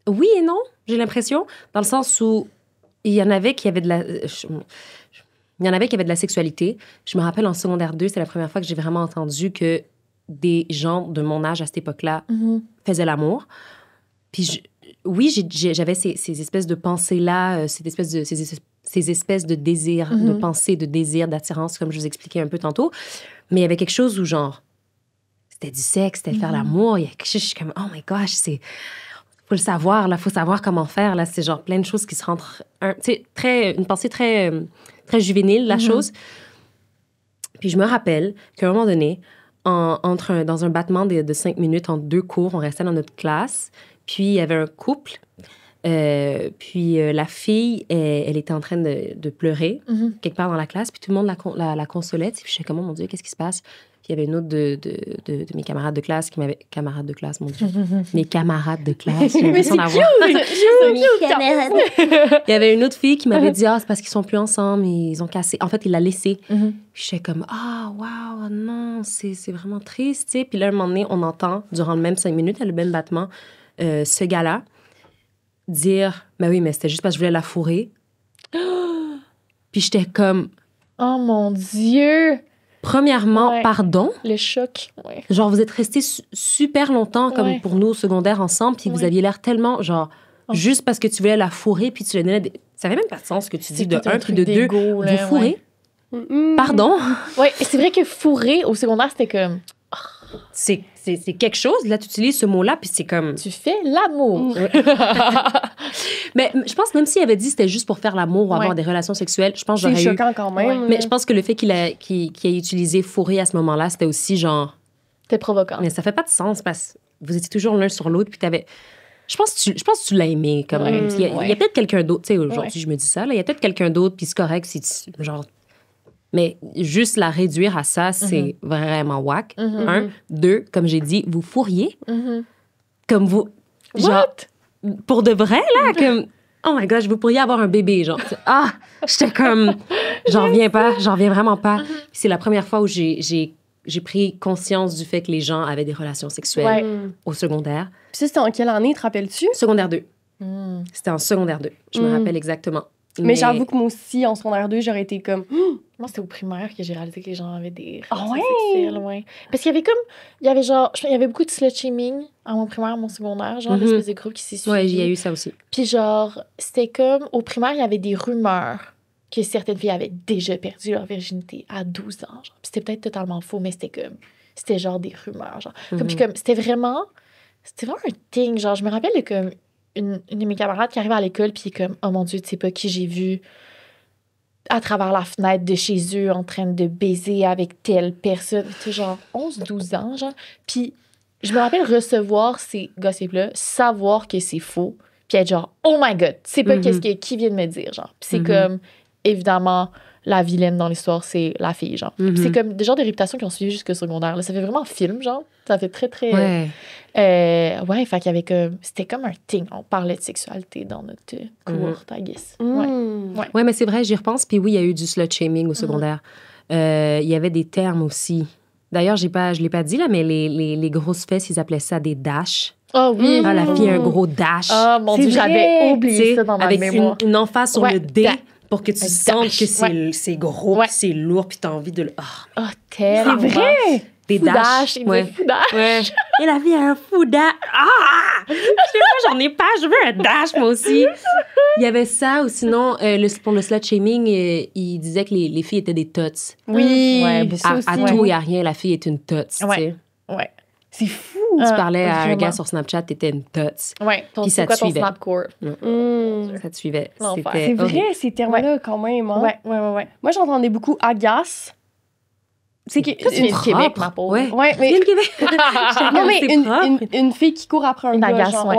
Oui et non, j'ai l'impression. Dans le sens où il y en avait qui avaient de la... Il y en avait qui avaient de la sexualité. Je me rappelle en secondaire 2, c'est la première fois que j'ai vraiment entendu que des gens de mon âge à cette époque-là faisaient l'amour. Puis j'avais ces espèces de pensées-là, ces espèces de désirs, de pensées, de désirs, d'attirance, comme je vous expliquais un peu tantôt. Mais il y avait quelque chose où, genre, c'était du sexe, c'était faire l'amour. Il y a quelque chose, je suis comme, oh my gosh, faut le savoir, là, faut savoir comment faire, là. C'est genre plein de choses qui se rentrent... une pensée très, très juvénile, la chose. Puis je me rappelle qu'à un moment donné, dans un battement de 5 minutes, entre 2 cours, on restait dans notre classe. Puis il y avait un couple. Puis la fille, elle était en train de pleurer quelque part dans la classe. Puis tout le monde la consolait. Puis je suis comme, oh mon Dieu, qu'est-ce qui se passe? Puis il y avait une autre de mes camarades de classe qui m'avait... Camarades de classe, mon Dieu. Mes camarades de classe. J'ai l'impression d'avoir... Il y avait une autre fille qui m'avait dit, c'est parce qu'ils sont plus ensemble, ils ont cassé. En fait, il l'a laissé. Puis je suis comme, wow, non, c'est vraiment triste, tu sais. Puis là, un moment donné, on entend, durant le même 5 minutes, le même battement, ce gars-là dire, oui, mais c'était juste parce que je voulais la fourrer. Puis j'étais comme...
Oh mon Dieu!
Premièrement, pardon.
Le choc, ouais.
Genre, vous êtes restés super longtemps, comme pour nous, au secondaire, ensemble, puis vous aviez l'air tellement, genre, juste parce que tu voulais la fourrer, puis tu lui donnais Ça avait même pas de sens que tu dis de un, puis de deux, vous fourrez. Pardon?
Oui, c'est vrai que fourrer, au secondaire, c'était comme...
C'est quelque chose. Là, tu utilises ce mot-là, puis c'est comme...
Tu fais l'amour.
Mais je pense, même s'il avait dit que c'était juste pour faire l'amour ou avoir des relations sexuelles, je pense que j'aurais eu...
C'est choquant quand même.
Mais je pense que le fait qu'il ait utilisé fourrer à ce moment-là, c'était aussi genre...
C'était provoquant.
Mais ça fait pas de sens, parce que vous étiez toujours l'un sur l'autre, puis t'avais... Je pense que tu l'as aimé, comme... Il y a peut-être quelqu'un d'autre, tu sais, aujourd'hui, je me dis ça, là, il y a peut-être quelqu'un d'autre, puis c'est correct si tu... Genre... Mais juste la réduire à ça, c'est vraiment whack. 1. 2, comme j'ai dit, vous fourriez. Comme vous... Genre, pour de vrai, là, comme... Oh my God, vous pourriez avoir un bébé, genre. J'étais comme... J'en reviens vraiment pas. C'est la première fois où j'ai pris conscience du fait que les gens avaient des relations sexuelles au secondaire.
Puis ça, c'était en quelle année, te rappelles-tu?
Secondaire 2. C'était en secondaire 2. Je me rappelle exactement.
Mais j'avoue que moi aussi, en secondaire 2, j'aurais été comme...
Moi, c'était au primaire que j'ai réalisé que les gens avaient des relations sexuelles, Parce qu'il y avait beaucoup de slut-shaming à mon primaire, à mon secondaire, genre, l'espèce de groupe qui s'est suivi.
Oui, il y a eu ça aussi.
Puis genre, c'était comme, au primaire, il y avait des rumeurs que certaines filles avaient déjà perdu leur virginité à 12 ans, genre. Puis c'était peut-être totalement faux, mais c'était genre des rumeurs, genre. Puis comme, c'était vraiment un thing, genre, je me rappelle de comme une de mes camarades qui arrive à l'école, puis comme, oh mon Dieu, tu sais pas qui j'ai vu à travers la fenêtre de chez eux en train de baiser avec telle personne. Tu sais, genre 11-12 ans, genre. Puis je me rappelle recevoir ces gossips-là, savoir que c'est faux, puis être genre, oh my God, tu sais pas qui vient de me dire, genre. Puis c'est comme, évidemment, la vilaine dans l'histoire, c'est la fille, genre. Puis c'est comme des genres de réputations qui ont suivi jusqu'au secondaire, là. Ça fait vraiment film, genre. Ça fait très, très... fait qu'il y avait comme... C'était comme un thing. On parlait de sexualité dans notre cours, I guess.
Ouais, mais c'est vrai, j'y repense. Puis oui, il y a eu du slut-shaming au secondaire. Il y avait des termes aussi. D'ailleurs, je l'ai pas dit, là, mais les grosses fesses, ils appelaient ça des dash.
Oh oui.
La fille a un gros dash.
Oh mon Dieu, j'avais oublié ça dans ma mémoire.
Avec une emphase sur le D pour que tu sentes que c'est gros, puis c'est lourd, puis t'as envie de le...
tellement.
C'est vrai!
Des dash.
Il me dit fou dash.
Ouais. Et la vie a un fou dash. Je sais pas, j'en ai pas. Je veux un dash, moi aussi. Il y avait ça, ou sinon, pour le slut-shaming, il disait que les filles étaient des tots.
Oui,
à tout et à rien, la fille est une tots, tu sais.
Ouais.
C'est fou.
Tu parlais à un gars sur Snapchat, t'étais une tots.
Ouais.
Puis ça te suivait.
Snapcore?
Ça te suivait.
C'est vrai, ces termes-là, quand même. Hein?
Ouais.
Moi, j'entendais beaucoup agace.
C'est que c'est le Québec, ma pauvre.
Ouais, mais...
le Québec.
Non, mais une fille qui court après un gars,
agace,
genre,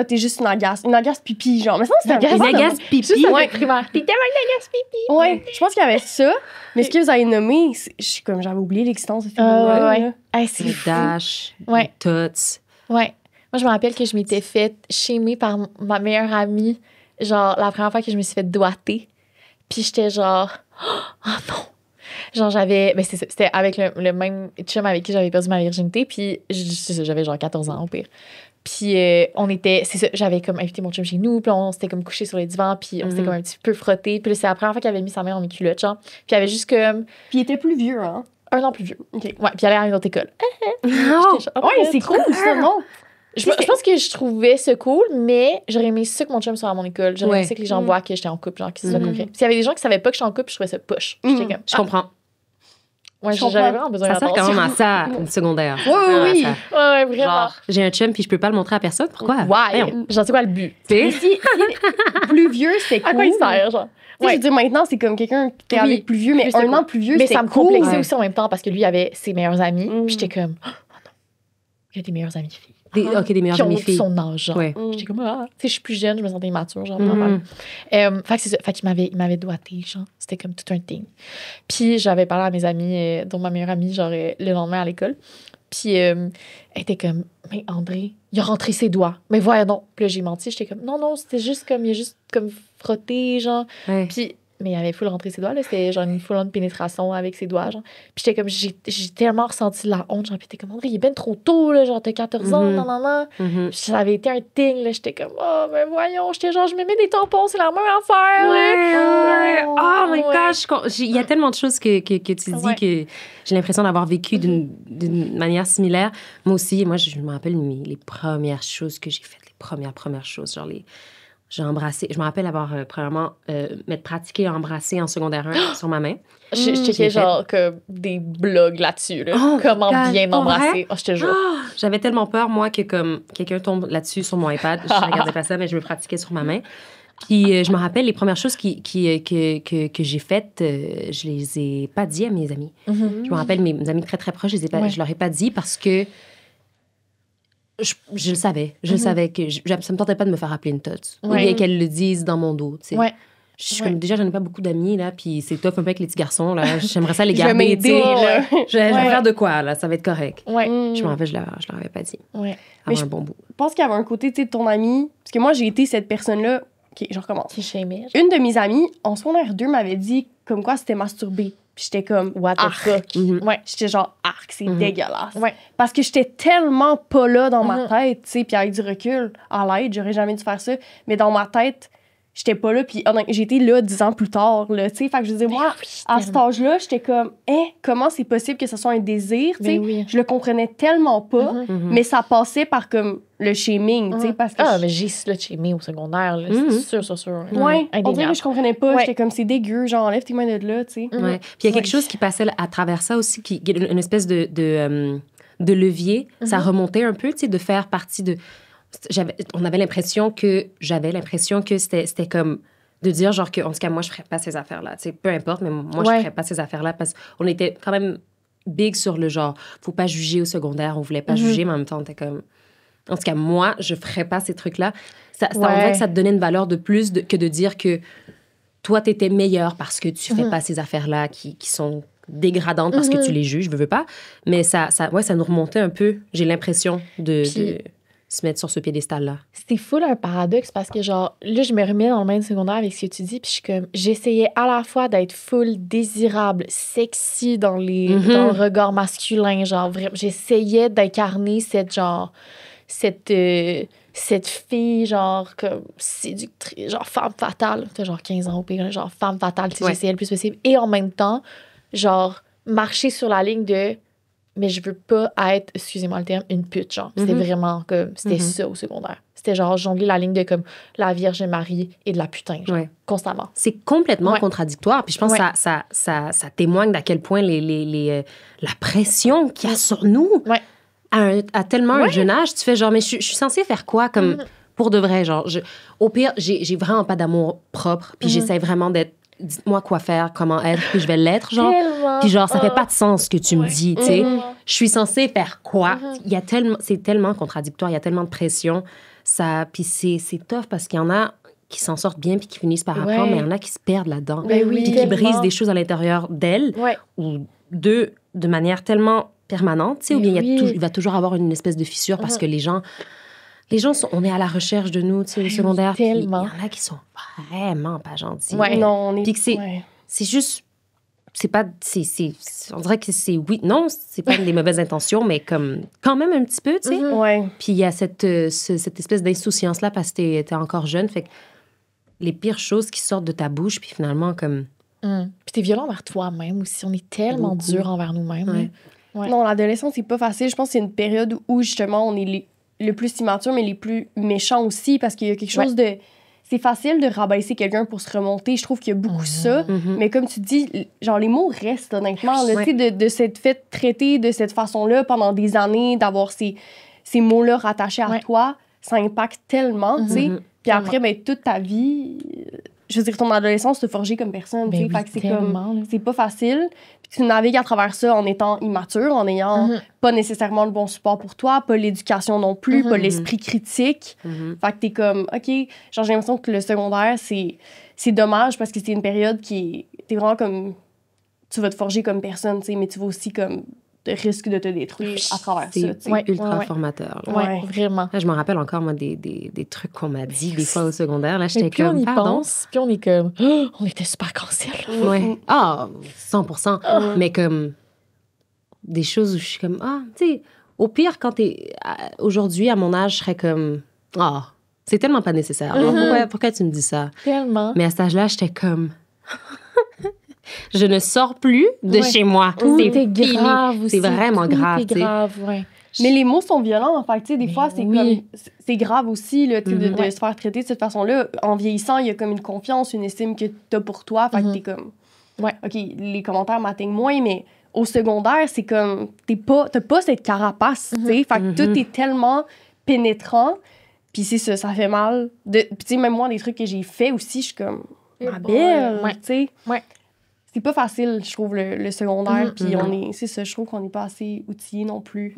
t'es juste une agace. Une agace pipi, genre. Mais ça, c'était
une agace pipi.
Juste avec primaire. T'es tellement une agace pipi.
Ouais, je pense qu'il y avait ça. Mais ce que vous avez nommé, j'avais oublié l'existence de cette fille-là.
C'est fou.
Dash, tots.
Ouais. Moi, je me rappelle que je m'étais fait shamer par ma meilleure amie, genre, la première fois que je me suis fait doigter. Puis j'étais genre, oh non! Genre, c'était avec le même chum avec qui j'avais perdu ma virginité, puis j'avais genre 14 ans au pire. Puis j'avais comme invité mon chum chez nous, puis on s'était comme couché sur le divan, puis on s'était comme un petit peu frotté. Puis c'est la première fois qu'il avait mis sa main dans mes culottes, genre. Puis il avait juste comme...
Puis il était plus vieux, hein?
1 an plus vieux.
OK.
Ouais, puis il allait à une autre école.
Ouais, c'est cool, ça, non?
Je pense que je trouvais ça cool, mais j'aurais aimé ça que mon chum soit à mon école. J'aurais aimé ça que les gens voient que j'étais en couple, genre qu'ils se soient concrets. Puis s'il y avait des gens qui savaient pas que j'étais en couple, je trouvais ça poche.
Je comprends.
Ouais,
Je comprends.
j'avais vraiment besoin
Ça sert
d'attention.
quand même à ça, une secondaire.
Oui, oui, oui.
Ça.
Ouais, vraiment.
Genre, j'ai un chum puis je peux pas le montrer à personne. Pourquoi?
Ouais.
Voyons.
Genre, c'est quoi le but?
Tu
Mais
sais?
si plus vieux, c'est cool.
À quoi il sert, genre?
Tu sais, je veux dire, maintenant, c'est comme quelqu'un qui était
Oui.
avec plus vieux, mais
Plus c'est
un
cool.
an plus vieux,
Mais
c'est
ça me
cool.
complexait
Ouais.
aussi en même temps parce que lui avait ses meilleurs amis.
Mm.
Puis j'étais comme, oh non, il y a des meilleurs amis filles.
OK, des meilleures
Qui ont
amies filles.
son âge, genre.
Ouais.
J'étais comme, tu sais, je suis plus jeune, je me sentais immature, genre,
Mhm.
normal. Fait que c'est ça. Fait qu'il m'avait doigté, genre. C'était comme tout un thing. Puis j'avais parlé à mes amis, dont ma meilleure amie, genre, le lendemain à l'école. Puis elle était comme, mais André, il a rentré ses doigts. Mais voyons donc. Puis là, j'ai menti. J'étais comme, non, c'était juste comme, il a juste comme frotté, genre.
Ouais.
Puis, mais il avait full rentré ses doigts, là. C'était genre une full-on pénétration avec ses doigts, genre. Puis j'étais comme, j'ai tellement ressenti la honte, genre. Puis t'es comme, André, il est ben trop tôt, là. Genre, t'as 14 ans,
Mhm.
non.
Mhm.
Puis ça avait été un thing, là. J'étais comme, oh, mais voyons. J'étais genre, je me mets des tampons, c'est la même affaire, là.
Oh my
Ouais.
gosh, il y a tellement de choses que tu dis
Ouais.
que j'ai l'impression d'avoir vécu d'une manière similaire. Moi aussi, je me rappelle les premières choses que j'ai faites, les premières choses, genre j'ai embrassé. Je me rappelle avoir, premièrement, m'être pratiqué à embrasser en secondaire 1 sur ma main.
Je checkais
J'ai fait-
genre comme des blogs là-dessus, là.
Oh,
Comment
God,
bien
pour vrai?
embrasser. Oh, je te jure.
J'avais tellement peur, moi, que comme quelqu'un tombe là-dessus sur mon iPad. Je ne regardais pas ça, mais je me pratiquais sur ma main. Puis je me rappelle les premières choses que j'ai faites, je les ai pas dit à mes amis.
Mhm.
Je me rappelle mes amis très, très proches, je leur ai pas dit parce que je le savais. Je le savais que ça me tentait pas de me faire appeler une toute. Ou
Ouais.
bien qu'elles le disent dans mon dos, tu sais.
Ouais.
Je suis
Ouais.
comme, déjà, j'en ai pas beaucoup d'amis, là, puis c'est tough un peu avec les petits garçons, là. J'aimerais ça les
Je vais
garder, tu sais.
m'aider, là.
Je vais
Ouais.
faire de quoi, là? Ça va être correct.
Ouais.
Je me rappelle, je leur avais pas dit.
Ouais.
Avoir
je-
un bon bout.
Je pense qu'il y avait un côté, tu sais, de ton ami. Parce que moi, j'ai été cette personne-là. OK, je recommence.
Qui shamait.
Une de mes amies, en secondaire 2, m'avait dit comme quoi c'était masturbé. Puis j'étais comme,
What the
arc.
fuck.
Mhm.
Ouais.
J'étais genre, arc, c'est
Mhm.
dégueulasse.
Ouais.
Parce que j'étais tellement pas là dans ma
Mhm.
tête, tu sais, puis avec du recul, à l'aide, j'aurais jamais dû faire ça. Mais dans ma tête, j'étais pas là, puis honnêtement, j'ai été là 10 ans plus tard, là, tu sais. Fait que je disais, moi, à cet âge-là, j'étais comme, comment c'est possible que ce soit un désir, tu sais.
Ben oui.
Je le comprenais tellement pas,
Mhm.
mais ça passait par comme le shaming, tu sais, parce que...
Ah, mais j'ai slut-shamé au secondaire, là.
Mhm.
C'est sûr.
Ouais, on dirait
Indéniable.
que je comprenais pas.
Ouais.
J'étais comme, c'est dégueu, genre, enlève tes mains de là, tu sais.
Mhm.
Ouais. Puis il y a quelque
Ouais.
chose qui passait à travers ça aussi, qui est une espèce de levier. Ça remontait un peu, tu sais, de faire partie de... J'avais l'impression que c'était comme de dire, genre, que, en tout cas, moi, je ferais pas ces affaires-là. Tu sais, peu importe, mais moi,
Ouais.
je ferais pas ces affaires-là parce qu'on était quand même big sur le genre, faut pas juger au secondaire, on voulait pas juger, mais en même temps, on était comme... En tout cas, moi, je ferais pas ces trucs-là. On dirait que ça te donnait une valeur de plus que de dire que toi, t'étais meilleur parce que tu fais pas ces affaires-là qui sont dégradantes parce que tu les juges, je veux pas. Mais ça nous remontait un peu, j'ai l'impression, de se mettre sur ce piédestal-là.
C'était full un paradoxe parce que, genre, là, je me remets dans le même secondaire avec ce que tu dis, puis je suis comme, j'essayais à la fois d'être full désirable, sexy dans dans le regard masculin, genre, vraiment, j'essayais d'incarner cette fille, genre, comme séductrice, genre, femme fatale. T'as genre 15 ans au pire, genre, femme fatale, tu sais, j'essayais le plus possible. Et en même temps, genre, marcher sur la ligne de mais je veux pas être, excusez-moi le terme, une pute, genre. C'était vraiment comme, c'était ça au secondaire. C'était genre jongler la ligne de comme la Vierge Marie et de la putain, genre, constamment.
C'est complètement contradictoire. Puis je pense que ça témoigne d'à quel point la pression qu'il y a sur nous à tellement un jeune âge. Tu fais genre, mais je suis censée faire quoi comme pour de vrai? Genre, au pire, j'ai vraiment pas d'amour propre. Puis j'essaie vraiment d'être, dites-moi quoi faire, comment être, puis je vais l'être, genre.
Tellement.
Puis genre, ça fait pas de sens ce que tu me dis, tu sais. Je suis censée faire quoi? Il y a c'est tellement contradictoire, il y a tellement de pression. Puis c'est tough parce qu'il y en a qui s'en sortent bien puis qui finissent par apprendre, mais il y en a qui se perdent là-dedans.
Ben oui,
puis qui
tellement.
brisent des choses à l'intérieur d'elles ou de manière tellement permanente, tu sais, ou bien il va toujours avoir une espèce de fissure parce que les gens on est à la recherche de nous, tu sais, au secondaire. Il y en a qui sont vraiment pas gentils.
Ouais.
Non, on est...
Puis que c'est juste... C'est pas... on dirait que c'est... Oui, non, c'est pas des mauvaises intentions, mais comme quand même un petit peu, tu sais.
Ouais.
Puis il y a cette espèce d'insouciance-là parce que t'es encore jeune. Fait que les pires choses qui sortent de ta bouche, puis finalement, comme...
Puis t'es violent envers toi-même aussi. On est tellement dur envers nous-mêmes.
Ouais.
Ouais.
Non, l'adolescence, c'est pas facile. Je pense que c'est une période où, justement, on est le plus immature, mais les plus méchants aussi, parce qu'il y a quelque chose de... c'est facile de rabaisser quelqu'un pour se remonter. Je trouve qu'il y a beaucoup ça. Mais comme tu dis, genre, les mots restent, honnêtement. Là, tu sais, de s'être fait traiter de cette façon-là pendant des années, d'avoir ces mots-là rattachés à toi, ça impacte tellement, tu sais. Puis après, ben, toute ta vie, je veux dire, ton adolescence te forger comme personne, tu sais. Fait que c'est comme, c'est pas facile. Puis tu navigues à travers ça en étant immature, en ayant pas nécessairement le bon support pour toi, pas l'éducation non plus, pas l'esprit critique. Fait que t'es comme, OK, genre, j'ai l'impression que le secondaire, c'est dommage parce que c'est une période t'es vraiment comme, tu vas te forger comme personne, tu sais, mais tu vas aussi comme de risque de te détruire à travers ça.
C'est ultra formateur.
Ouais, vraiment.
Là, je me rappelle encore, moi, des trucs qu'on m'a dit des fois au secondaire. Là, j'étais
comme,
on y
pardon? Pense, puis on est comme, on était super cancel.
Ouais. Ah, 100%. Mais comme, des choses où je suis comme, tu sais, au pire, quand aujourd'hui, à mon âge, je serais comme, c'est tellement pas nécessaire. Pourquoi tu me dis ça?
Tellement.
Mais à cet âge-là, j'étais comme... Je ne sors plus de chez moi.
C'est grave aussi.
C'est vraiment grave.
C'est grave, ouais.
Mais les mots sont violents, en fait. Tu sais, des fois, c'est comme... C'est grave aussi, là, de se faire traiter de cette façon-là. En vieillissant, il y a comme une confiance, une estime que t'as pour toi. Fait que t'es comme... OK, les commentaires m'atteignent moins, mais au secondaire, c'est comme... T'as pas cette carapace, tu sais. Fait que tout est tellement pénétrant. Puis c'est ça, ça fait mal. Puis tu sais, même moi, des trucs que j'ai fait aussi, je suis comme... Ma belle, tu sais.
Ouais.
C'est pas facile, je trouve, le secondaire. Puis c'est ça, je trouve qu'on n'est pas assez outillés non plus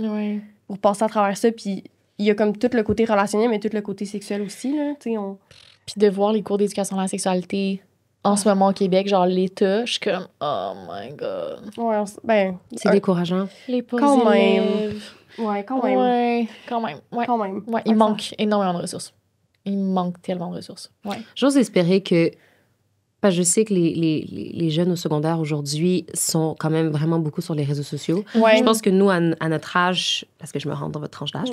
pour passer à travers ça. Puis il y a comme tout le côté relationnel, mais tout le côté sexuel aussi, là. Tu sais,
Puis de voir les cours d'éducation à la sexualité en ce moment au Québec, genre l'État, je suis comme, oh my God.
Ouais,
c'est décourageant.
Les pauvres élèves.
Ouais, quand même.
Ouais, quand même. Ouais, il manque énormément de ressources. Il manque tellement de ressources. Ouais.
J'ose espérer que... Parce que je sais que les jeunes au secondaire aujourd'hui sont quand même vraiment beaucoup sur les réseaux sociaux.
Ouais.
Je pense que nous, à notre âge, parce que je me rends dans votre tranche d'âge,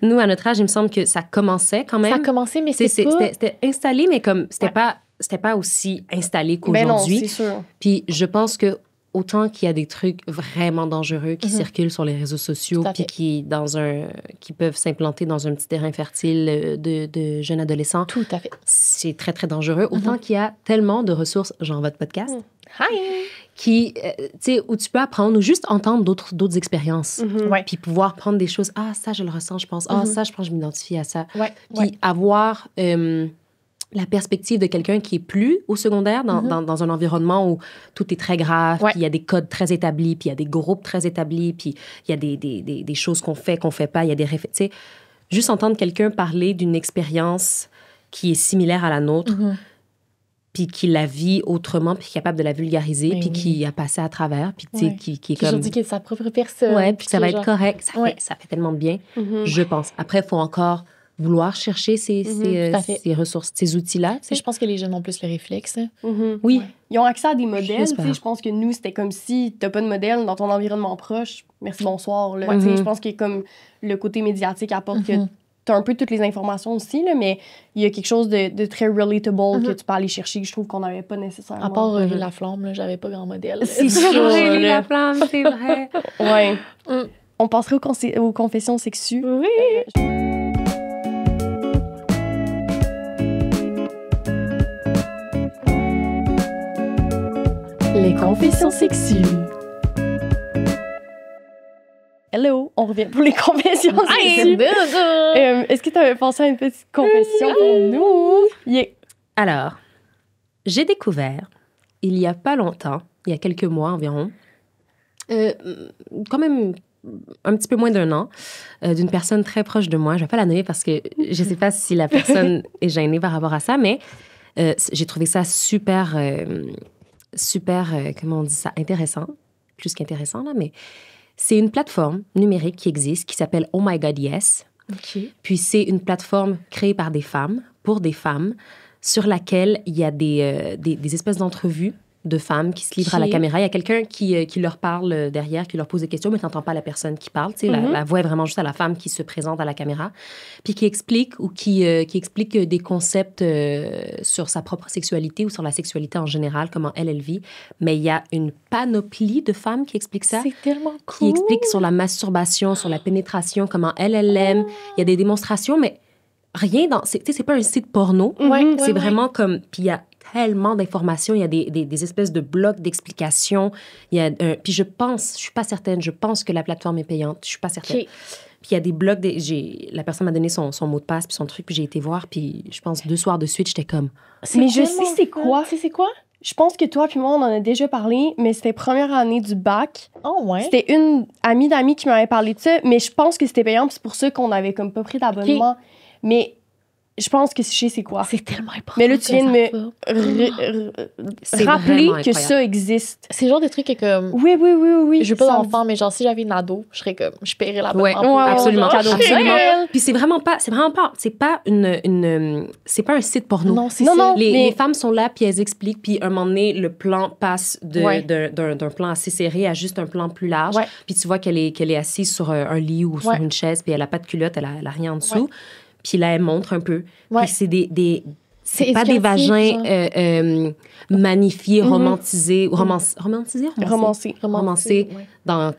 nous, à notre âge, il me semble que ça commençait quand même.
Ça a commencé, mais
c'était installé, mais comme c'était pas aussi installé qu'aujourd'hui.
Ben non, c'est sûr.
Puis je pense que autant qu'il y a des trucs vraiment dangereux qui circulent sur les réseaux sociaux puis qui peuvent s'implanter dans un petit terrain fertile de jeunes adolescents.
Tout à fait.
C'est très, très dangereux. Autant qu'il y a tellement de ressources, genre votre podcast,
Hi!
où tu peux apprendre ou juste entendre d'autres expériences.
Ouais.
Puis pouvoir prendre des choses. Ah, ça, je le ressens, je pense. Ah, ça, je pense, je m'identifie à ça.
Ouais.
Puis avoir... la perspective de quelqu'un qui est plus au secondaire, dans un environnement où tout est très grave, puis il y a des codes très établis, puis il y a des groupes très établis, puis il y a des choses qu'on fait pas, il y a des réflexions. Juste entendre quelqu'un parler d'une expérience qui est similaire à la nôtre, puis qui la vit autrement, puis qui est capable de la vulgariser, puis qui a passé à travers, puis qui est comme...
Aujourd'hui, qui est sa propre personne.
Ouais, puis ça va être correct. Ça fait tellement de bien, je pense. Après, il faut encore... vouloir chercher ces ressources, ces outils-là.
Je pense que les jeunes ont plus le réflexe.
Oui.
Ils ont accès à des modèles. Je pense que nous, c'était comme si t'as pas de modèle dans ton environnement proche. Merci, bonsoir. Là. Je pense que comme le côté médiatique apporte que t'as un peu toutes les informations aussi, là, mais il y a quelque chose de très relatable que tu peux aller chercher que je trouve qu'on n'avait pas nécessairement.
À part La Flamme, là, j'avais pas grand modèle.
C'est sûr. La Flamme, c'est vrai.
Ouais. On passerait aux confessions sexues.
Oui. Les confessions sexues.
Hello, on revient pour les confessions sexues. Est-ce que tu avais pensé à une petite confession pour nous?
Alors, j'ai découvert, il y a pas longtemps, il y a quelques mois environ, quand même un petit peu moins d'un an, d'une personne très proche de moi. Je ne vais pas la nommer parce que je ne sais pas si la personne est gênée par rapport à ça, mais j'ai trouvé ça super, comment on dit ça, intéressant, plus qu'intéressant, là, mais c'est une plateforme numérique qui existe, qui s'appelle Oh My God Yes.
Okay.
Puis c'est une plateforme créée par des femmes, pour des femmes, sur laquelle il y a des espèces d'entrevues de femmes qui se livrent à la caméra. Il y a quelqu'un qui leur parle derrière, qui leur pose des questions, mais tu n'entends pas la personne qui parle. Tu sais, la voix est vraiment juste à la femme qui se présente à la caméra, puis qui explique ou qui explique des concepts sur sa propre sexualité ou sur la sexualité en général, comment elle vit. Mais il y a une panoplie de femmes qui expliquent ça.
C'est tellement cool.
Qui expliquent sur la masturbation, sur la pénétration, comment elle l'aime. Il y a des démonstrations, mais rien dans... Tu sais, c'est pas un site porno. C'est vraiment comme... Puis il y a tellement d'informations. Il y a des espèces de blocs d'explications. Il y a puis je suis pas certaine, je pense que la plateforme est payante. Je suis pas certaine.
Okay.
Puis il y a des blocs, la personne m'a donné son mot de passe puis son truc, puis j'ai été voir, puis je pense 2 soirs de suite, j'étais comme...
Mais je sais c'est quoi.
Tu sais c'est quoi?
Je pense que toi puis moi, on en a déjà parlé, mais c'était première année du bac.
Oh, ouais.
C'était une amie d'amis qui m'avait parlé de ça, mais je pense que c'était payant, puis c'est pour ça qu'on avait comme pas pris d'abonnement. Okay. Mais je pense que je sais c'est quoi.
C'est tellement important.
Mais là, tu viens de me rappeler que ça existe.
C'est le genre de trucs que comme...
Oui.
Je veux pas d'enfant, mais genre, si j'avais une ado, je serais comme... Je paierais l'abonnement.
Ouais, absolument.
Cadeau.
Puis c'est pas un site porno.
Non, c'est ça.
Les femmes sont là, puis elles expliquent, puis à un moment donné, le plan passe d'un plan assez serré à juste un plan plus large. Ouais. Puis tu vois qu'elle est assise sur un lit ou sur une chaise, puis elle a pas de culotte, elle a rien en dessous. Ouais. Puis là, elle montre un peu. Ouais. Puis c'est pas des vagins magnifiés, romantisés. Romancés? Comme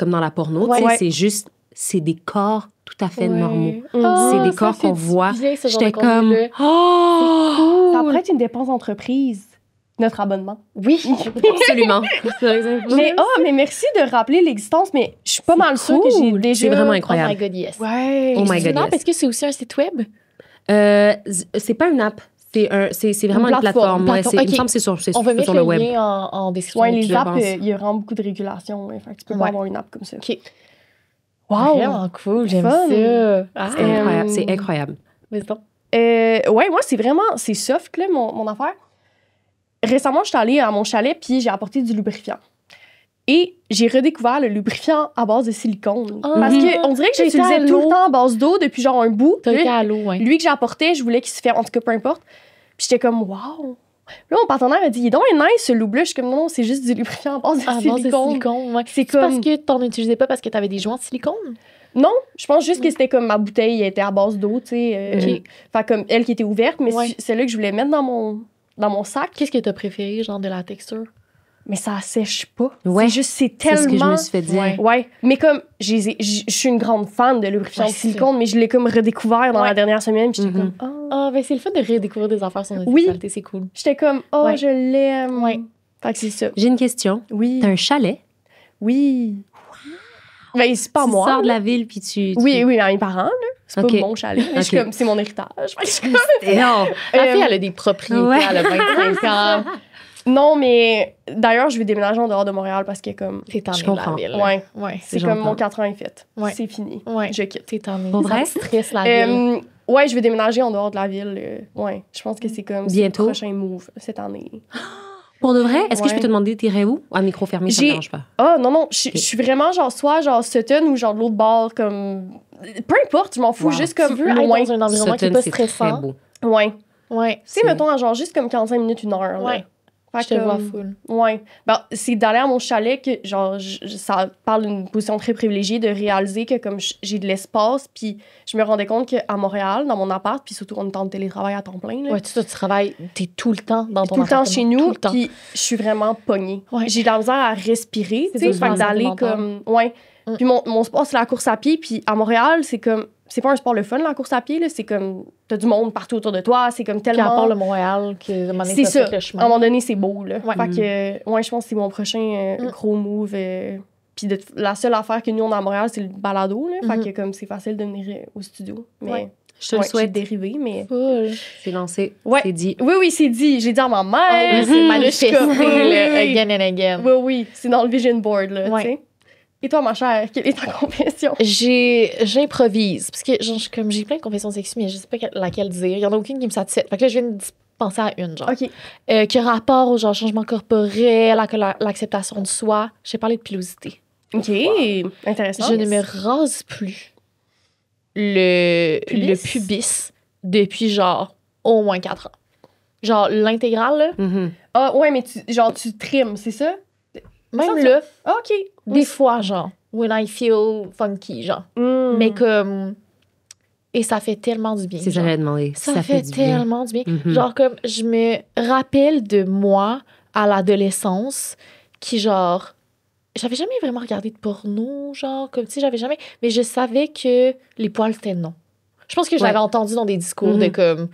dans la porno. Ouais. C'est juste... C'est des corps tout à fait normaux. C'est des corps qu'on voit. J'étais comme...
Oh! Cool. Ça pourrait être une dépense d'entreprise. Notre abonnement.
Oui, absolument.
mais merci de rappeler l'existence, mais je suis pas mal sûre que j'ai déjà...
C'est vraiment incroyable.
Oh my God, yes.
Ouais.
Oh my God,
yes. Est-ce que c'est aussi un site web?
C'est pas une app. C'est vraiment une plateforme. Ouais, okay. Il me semble que c'est sur le web.
On va mettre le lien en description.
Ouais, les apps, il y a vraiment beaucoup de régulations. Fait que tu peux pas avoir une app comme ça.
OK.
Wow!
Vraiment cool, j'aime ça.
C'est incroyable. C'est incroyable.
Moi, c'est soft, là, mon affaire. Récemment, je suis allée à mon chalet, puis j'ai apporté du lubrifiant. Et j'ai redécouvert le lubrifiant à base de silicone. Parce qu'on dirait que j'utilisais tout le temps à base d'eau depuis genre un bout.
T'as été à l'eau, ouais.
Lui que j'apportais, je voulais qu'il se ferme, en tout cas, peu importe. Puis j'étais comme, wow! Là, mon partenaire m'a dit, il est donc nice ce loup-là. Je suis comme, non, c'est juste du lubrifiant à base de silicone.
Ouais. C'est comme... parce que t'en utilisais pas parce que t'avais des joints de silicone?
Non, je pense juste que c'était comme ma bouteille était à base d'eau, tu sais. Fait comme elle qui était ouverte, mais c'est là que je voulais mettre dans mon sac.
Qu'est-ce que t'as préféré, genre de la texture?
Mais ça sèche pas.
Ouais.
C'est tellement...
C'est ce que je me suis fait dire.
Ouais. Mais comme, je suis une grande fan de lubrifiant de silicone, mais je l'ai comme redécouvert dans la dernière semaine, puis j'étais comme,
ben c'est le fun de redécouvrir des affaires sur notre sexualité, c'est cool.
J'étais comme, je l'aime. Ouais. Fait que c'est ça.
J'ai une question.
Oui.
T'as un chalet?
Oui. Ben, c'est pas moi.
Tu sors de la ville, puis tu...
Oui, à mes parents, là. C'est pas mon chalet. Je suis comme, c'est mon héritage.
La fille, elle a des propriétés, elle a 25 ans.
Non, mais d'ailleurs, je vais déménager en dehors de Montréal parce que comme...
T'es tannée de la ville.
Ouais. C'est comme mon 4 ans est fait. Ouais. C'est fini.
Ouais.
Je quitte.
T'es tannée.
Pour vrai?
Ça stresse la ville.
Ouais, je vais déménager en dehors de la ville. Ouais. Je pense que c'est comme...
Bientôt?
Le prochain move cette année.
Pour de vrai? Est-ce que je peux te demander, t'irais où? À micro fermé, ça ne dérange pas.
Ah, non. Je suis vraiment soit Sutton ou genre de l'autre bord, comme... Peu importe, je m'en fous. Juste comme
tu veux loin. Être dans un environnement qui n'est pas stressant.
Très beau.
Ouais.
Tu
sais, mettons, genre juste comme 45 minutes, 1 heure.
Ouais. Je te vois full.
Ouais. Ben, c'est d'aller à mon chalet que, genre, ça parle d'une position très privilégiée de réaliser que, comme, j'ai de l'espace, puis je me rendais compte qu'à Montréal, dans mon appart, puis surtout, on est en télétravail à temps plein, là.
Ouais, tu travailles, t'es tout le temps dans ton
tout le temps chez nous, puis je suis vraiment pognée. Ouais. J'ai de la misère à respirer, tu sais, fait d'aller comme... Ouais. Puis mon sport, c'est la course à pied, puis à Montréal, c'est comme... C'est pas un sport le fun, la course à pied, là. C'est comme... T'as du monde partout autour de toi. C'est comme tellement...
Puis à part le Montréal, que, à un moment donné,
c'est ça.
Le chemin.
À un moment donné, c'est beau, là.
Ouais.
Fait que... je pense que c'est mon prochain gros move. Puis la seule affaire que nous, on a à Montréal, c'est le balado, là. Fait que comme c'est facile de venir au studio. Mais...
Je te le souhaite.
Dérivé, mais...
C'est lancé.
Ouais.
C'est dit.
Oui, c'est dit. J'ai dit à ma mère.
C'est manifesté, again and again.
Oui. C'est dans le vision board, là, tu sais. Et toi, ma chère, quelle est ta confession?
J'improvise. Parce que comme j'ai plein de confessions sexuelles, mais je sais pas laquelle dire. Il y en a aucune qui me satisfait. Fait que là, je viens de penser à une, genre.
OK.
Qui a rapport au genre changement corporel, l'acceptation de soi. J'ai parlé de pilosité.
OK. Intéressant.
Je ne me rase plus le pubis depuis genre au moins 4 ans. Genre l'intégrale, là.
Ah, ouais, mais tu trimes, c'est ça?
Même là.
OK.
Des fois, genre, when I feel funky, genre. Mais comme... Et ça fait tellement du bien.
C'est ça, j'allais demander.
Ça fait tellement du bien. Genre, comme, je me rappelle de moi à l'adolescence qui, genre... J'avais jamais vraiment regardé de porno, genre, comme, tu sais, j'avais jamais... Mais je savais que les poils, c'était non. Je pense que je l'avais entendu dans des discours de comme,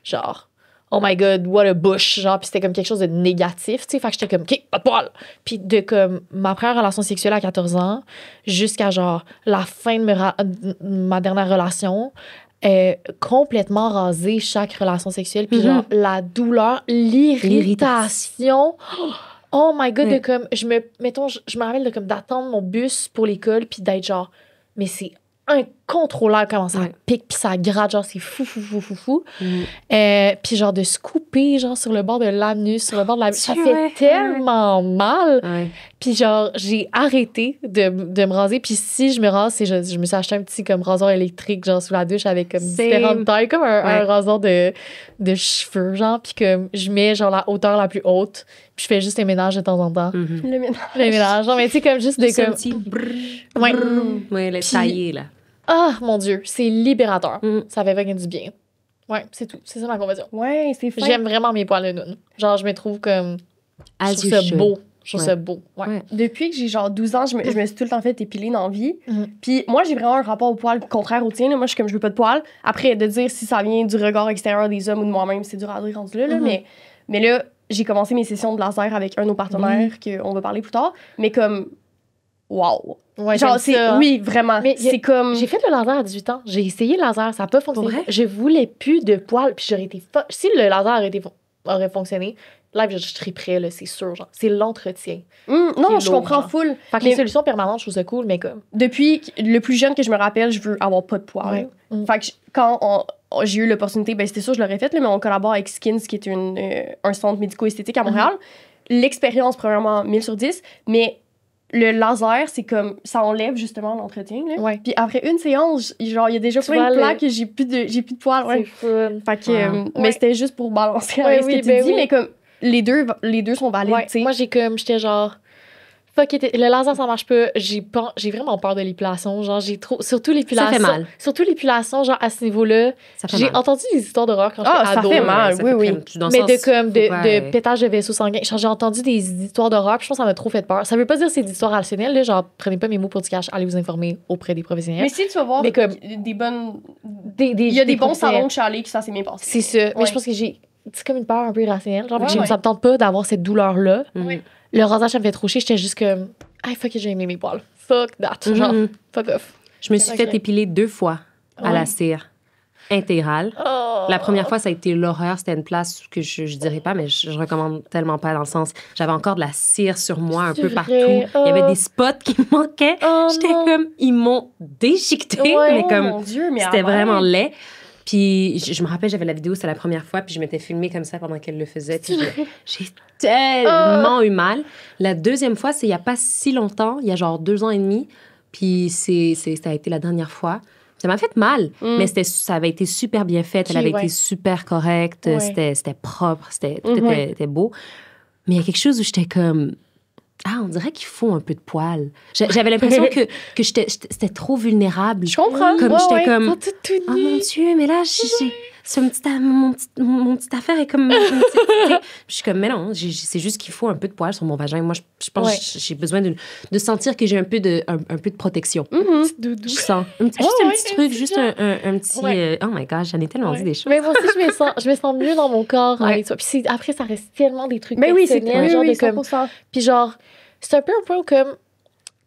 genre, oh my God, what a bush, genre, puis c'était comme quelque chose de négatif, tu sais, fait que j'étais comme, OK, pas de poils. Puis de comme ma première relation sexuelle à 14 ans jusqu'à genre la fin de ma dernière relation, complètement rasée chaque relation sexuelle, puis genre la douleur, l'irritation. Oh my God, de comme, je me rappelle de comme d'attendre mon bus pour l'école, puis d'être genre, mais c'est incontrôlable comment ça pique puis ça gratte, genre c'est fou. Puis genre de se couper genre sur le bord de l'anus, sur le bord de la... Ça fait tellement mal. Puis genre j'ai arrêté de me raser, puis si je me rase, c'est je me suis acheté un petit comme rasoir électrique genre sous la douche avec comme différentes tailles, comme un rasoir de cheveux genre, puis comme je mets genre la hauteur la plus haute, puis je fais juste les ménages de temps en temps.
Le
ménage. Non mais tu sais comme juste des comme...
Ouais, le taillé là.
Ah, mon Dieu, c'est libérateur. Ça fait vraiment du bien. Ouais, c'est tout. C'est ça ma confession.
Ouais, c'est fin.
J'aime vraiment mes poils de noun. Genre, je me trouve comme... Je trouve ça beau. Je trouve ça beau. Ouais.
Depuis que j'ai genre 12 ans, je me suis tout le temps fait épiler dans la vie. Puis moi, j'ai vraiment un rapport au poil contraire au tien. Là. Moi, je suis comme, je veux pas de poils. Après, de dire si ça vient du regard extérieur des hommes ou de moi-même, c'est dur à dire rendu là. Mais là, j'ai commencé mes sessions de laser avec un de nos partenaires, qu'on va parler plus tard. Mais comme... Wow!
Ouais,
genre, oui, vraiment. Mais c'est comme...
J'ai fait le laser à 18 ans. J'ai essayé le laser. Ça n'a pas fonctionné. Je voulais plus de poils. Puis j'aurais été... Si le laser aurait fonctionné, là, je triperais, là, c'est sûr. Genre, c'est l'entretien.
Non, je comprends full.
Fait que les solutions permanentes, je trouve ça cool, mais comme...
Depuis le plus jeune que je me rappelle, je veux avoir pas de poils. Fait que quand j'ai eu l'opportunité, ben c'était sûr, je l'aurais fait, là, mais on collabore avec Skins, qui est un centre médico-esthétique à Montréal. L'expérience, premièrement, 1000 sur 10, mais... Le laser, c'est comme... Ça enlève, justement, l'entretien, là. Puis après une séance, genre, il y a déjà plein de plaques et j'ai plus de poils,
C'est fun.
Fait que... Mais c'était juste pour balancer avec ce que tu dis, mais comme... Les deux sont valides, tu sais.
Moi, j'étais genre... Fuck it, le laser, ça marche pas. J'ai vraiment peur de l'épilation. Genre, surtout l'épilation.
Ça fait mal.
Surtout l'épilation, genre, à ce niveau-là. J'ai entendu des histoires d'horreur quand j'étais ado.
Ça fait mal, oui.
Mais de pétage de vaisseau sanguin. J'ai entendu des histoires d'horreur, puis je pense que ça m'a trop fait peur. Ça veut pas dire que c'est des histoires rationnelles, là. Genre, prenez pas mes mots pour du cash, allez vous informer auprès des professionnels.
Mais si tu vas voir des bonnes... Il y a des bons salons de chalet qui ça s'est bien passé.
C'est ça. Mais je pense que c'est comme une peur un peu irrationnelle. Genre, ça me tente pas d'avoir cette douleur-là. Le rasage, ça me fait trop chier. J'étais juste comme, hey, fuck, j'ai aimé mes poils. Fuck that. Genre, fuck off.
Je me suis fait épiler 2 fois à la cire intégrale. La première fois, ça a été l'horreur. C'était une place que je dirais pas, mais je recommande tellement pas dans le sens. J'avais encore de la cire sur moi un peu partout. Il y avait des spots qui me manquaient. J'étais comme, ils m'ont déchiqueté, mais comme, c'était vraiment laid. Puis je me rappelle, j'avais la vidéo, c'était la première fois, puis je m'étais filmée comme ça pendant qu'elle le faisait. Puis j'ai tellement eu mal. La deuxième fois, c'est il n'y a pas si longtemps, il y a genre 2 ans et demi. Puis ça a été la dernière fois. Ça m'a fait mal, mais ça avait été super bien fait. Elle avait été super correcte. C'était propre, tout était beau. Mais il y a quelque chose où j'étais comme... on dirait qu'il faut un peu de poils. J'avais l'impression que c'était trop vulnérable.
Je comprends.
Comme j'étais comme, oh mon Dieu, mais là, mon petite affaire est comme... Je suis comme, mais non, c'est juste qu'il faut un peu de poils sur mon vagin. Moi, je pense que j'ai besoin de sentir que j'ai un peu de protection. Je sens. Juste un petit truc, juste un petit... oh my gosh, j'en ai tellement dit des choses.
Mais moi aussi, je me sens mieux dans mon corps avec toi. Puis après, ça reste tellement des trucs personnels.
Oui,
100%. Puis genre... C'est un peu comme...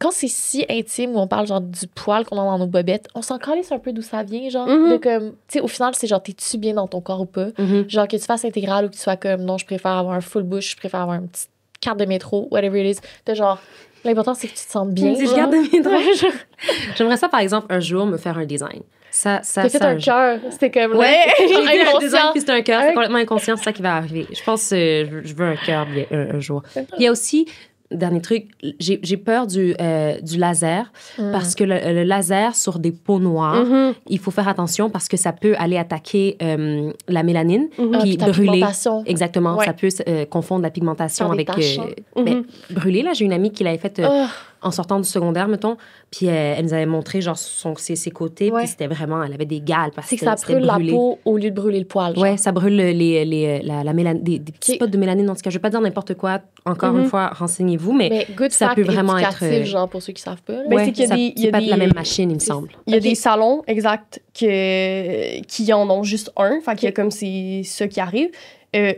Quand c'est si intime, où on parle genre du poil qu'on a dans nos bobettes, on s'en calisse un peu d'où ça vient, genre. De comme... Tu sais, au final, c'est genre, t'es-tu bien dans ton corps ou pas? Genre, que tu fasses intégral ou que tu sois comme, non, je préfère avoir un full bush, je préfère avoir une petite carte de métro, whatever it is. De genre, l'important, c'est que tu te sens bien.
Une carte de métro. J'aimerais ça, par exemple, un jour, me faire un design. T'as
fait un cœur. C'était comme...
Ouais, j'ai fait un design, puis c'était un cœur. C'est complètement inconscient, c'est ça qui va arriver. Je pense que je veux un cœur un jour. Il y a aussi... Dernier truc, j'ai peur du laser parce que le laser sur des peaux noires, il faut faire attention parce que ça peut aller attaquer la mélanine puis brûler. Exactement, ça peut confondre la pigmentation avec brûler. Là, j'ai une amie qui l'avait fait en sortant du secondaire, mettons. Puis elle nous avait montré, genre, ses côtés.
Ouais.
Puis c'était vraiment... Elle avait des gales parce
C'est
que
que ça
c'était
brûle la
brûlé.
peau au lieu de brûler le poil.
Ouais, ça brûle la mélanine, des petits
Ok.
spots de mélanine. En tout cas, je vais pas dire n'importe quoi. Encore une fois, renseignez-vous, mais
good
ça
fact
peut vraiment
éducatif,
être...
genre, pour ceux qui savent pas. là.
Ben,
ouais,
c'est qu'il y a
ça-
des- il y
c'est
a
pas
des-
la même machine, il me semble.
Il y a
Ok.
des salons, exact, qui en ont juste un. Fait qu'il y a comme c'est ça qui arrive.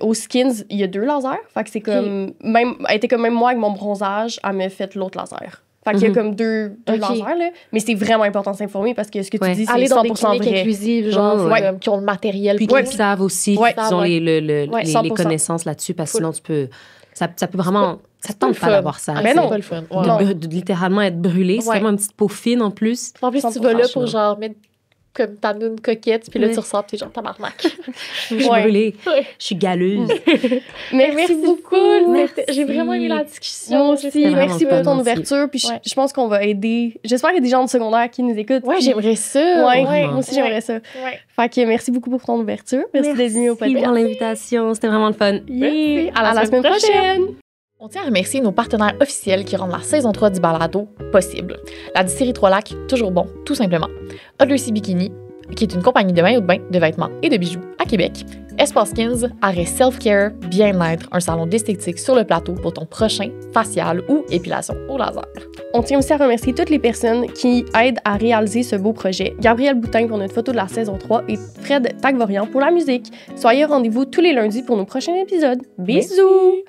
Au Skins, il y a 2 lasers. Fait que c'est comme... Elle était comme même moi avec mon bronzage, elle m'a fait l'autre laser. Fait qu'il y a comme deux
Ok.
lasers, là. Mais c'est vraiment important de s'informer parce que ce que tu
Ouais.
dis, c'est
Aller dans des
100%
cliniques
vrai.
inclusives, genre,
Ouais.
qui ont le matériel
Puis
pour.
qu'ils savent aussi,
Ouais.
qu'ils ont
Ouais.
les
100%.
connaissances là-dessus, parce que
Full.
sinon, tu peux... Ça peut vraiment... Ça
C'est pas le
tente pas
fun.
d'avoir ça.
Ah,
Ben
c'est
non.
pas le fun.
De,
Ouais.
Non.
de littéralement être brûlé. C'est
Ouais.
vraiment une petite peau fine, en plus.
En plus, tu
100%,
vas là pour
franchement.
genre mettre comme ta noune coquette, puis là,
Ouais.
tu ressors, puis t'es genre tabarnak.
Je suis
Ouais.
brûlée.
Ouais.
Je suis galeuse.
Merci beaucoup.
Merci. J'ai vraiment aimé la discussion.
Moi
J'ai
aussi,
vraiment
merci pour
fun
ton
aussi.
ouverture. Puis
Ouais.
je pense qu'on va aider. J'espère qu'il y a des gens de secondaire qui nous écoutent.
Ouais,
puis-
j'aimerais ça.
Ouais,
Vraiment.
moi aussi, j'aimerais ça.
Ouais.
Fait que merci beaucoup pour ton ouverture. Merci d'être venu au
Merci
podcast.
pour l'invitation. C'était vraiment le fun.
Yeah.
À la semaine
prochaine.
On tient à remercier nos partenaires officiels qui rendent la saison 3 du balado possible. La distillerie Trois-Lacs, toujours bon, tout simplement. Hot Lucy Bikini, qui est une compagnie de maillots de bain, de vêtements et de bijoux à Québec. Espace Skins, arrêt self-care, bien-être, un salon d'esthétique sur le plateau pour ton prochain facial ou épilation au laser.
On tient aussi à remercier toutes les personnes qui aident à réaliser ce beau projet. Gabriel Boutin pour notre photo de la saison 3 et Fred Tagvorian pour la musique. Soyez au rendez-vous tous les lundis pour nos prochains épisodes. Bisous!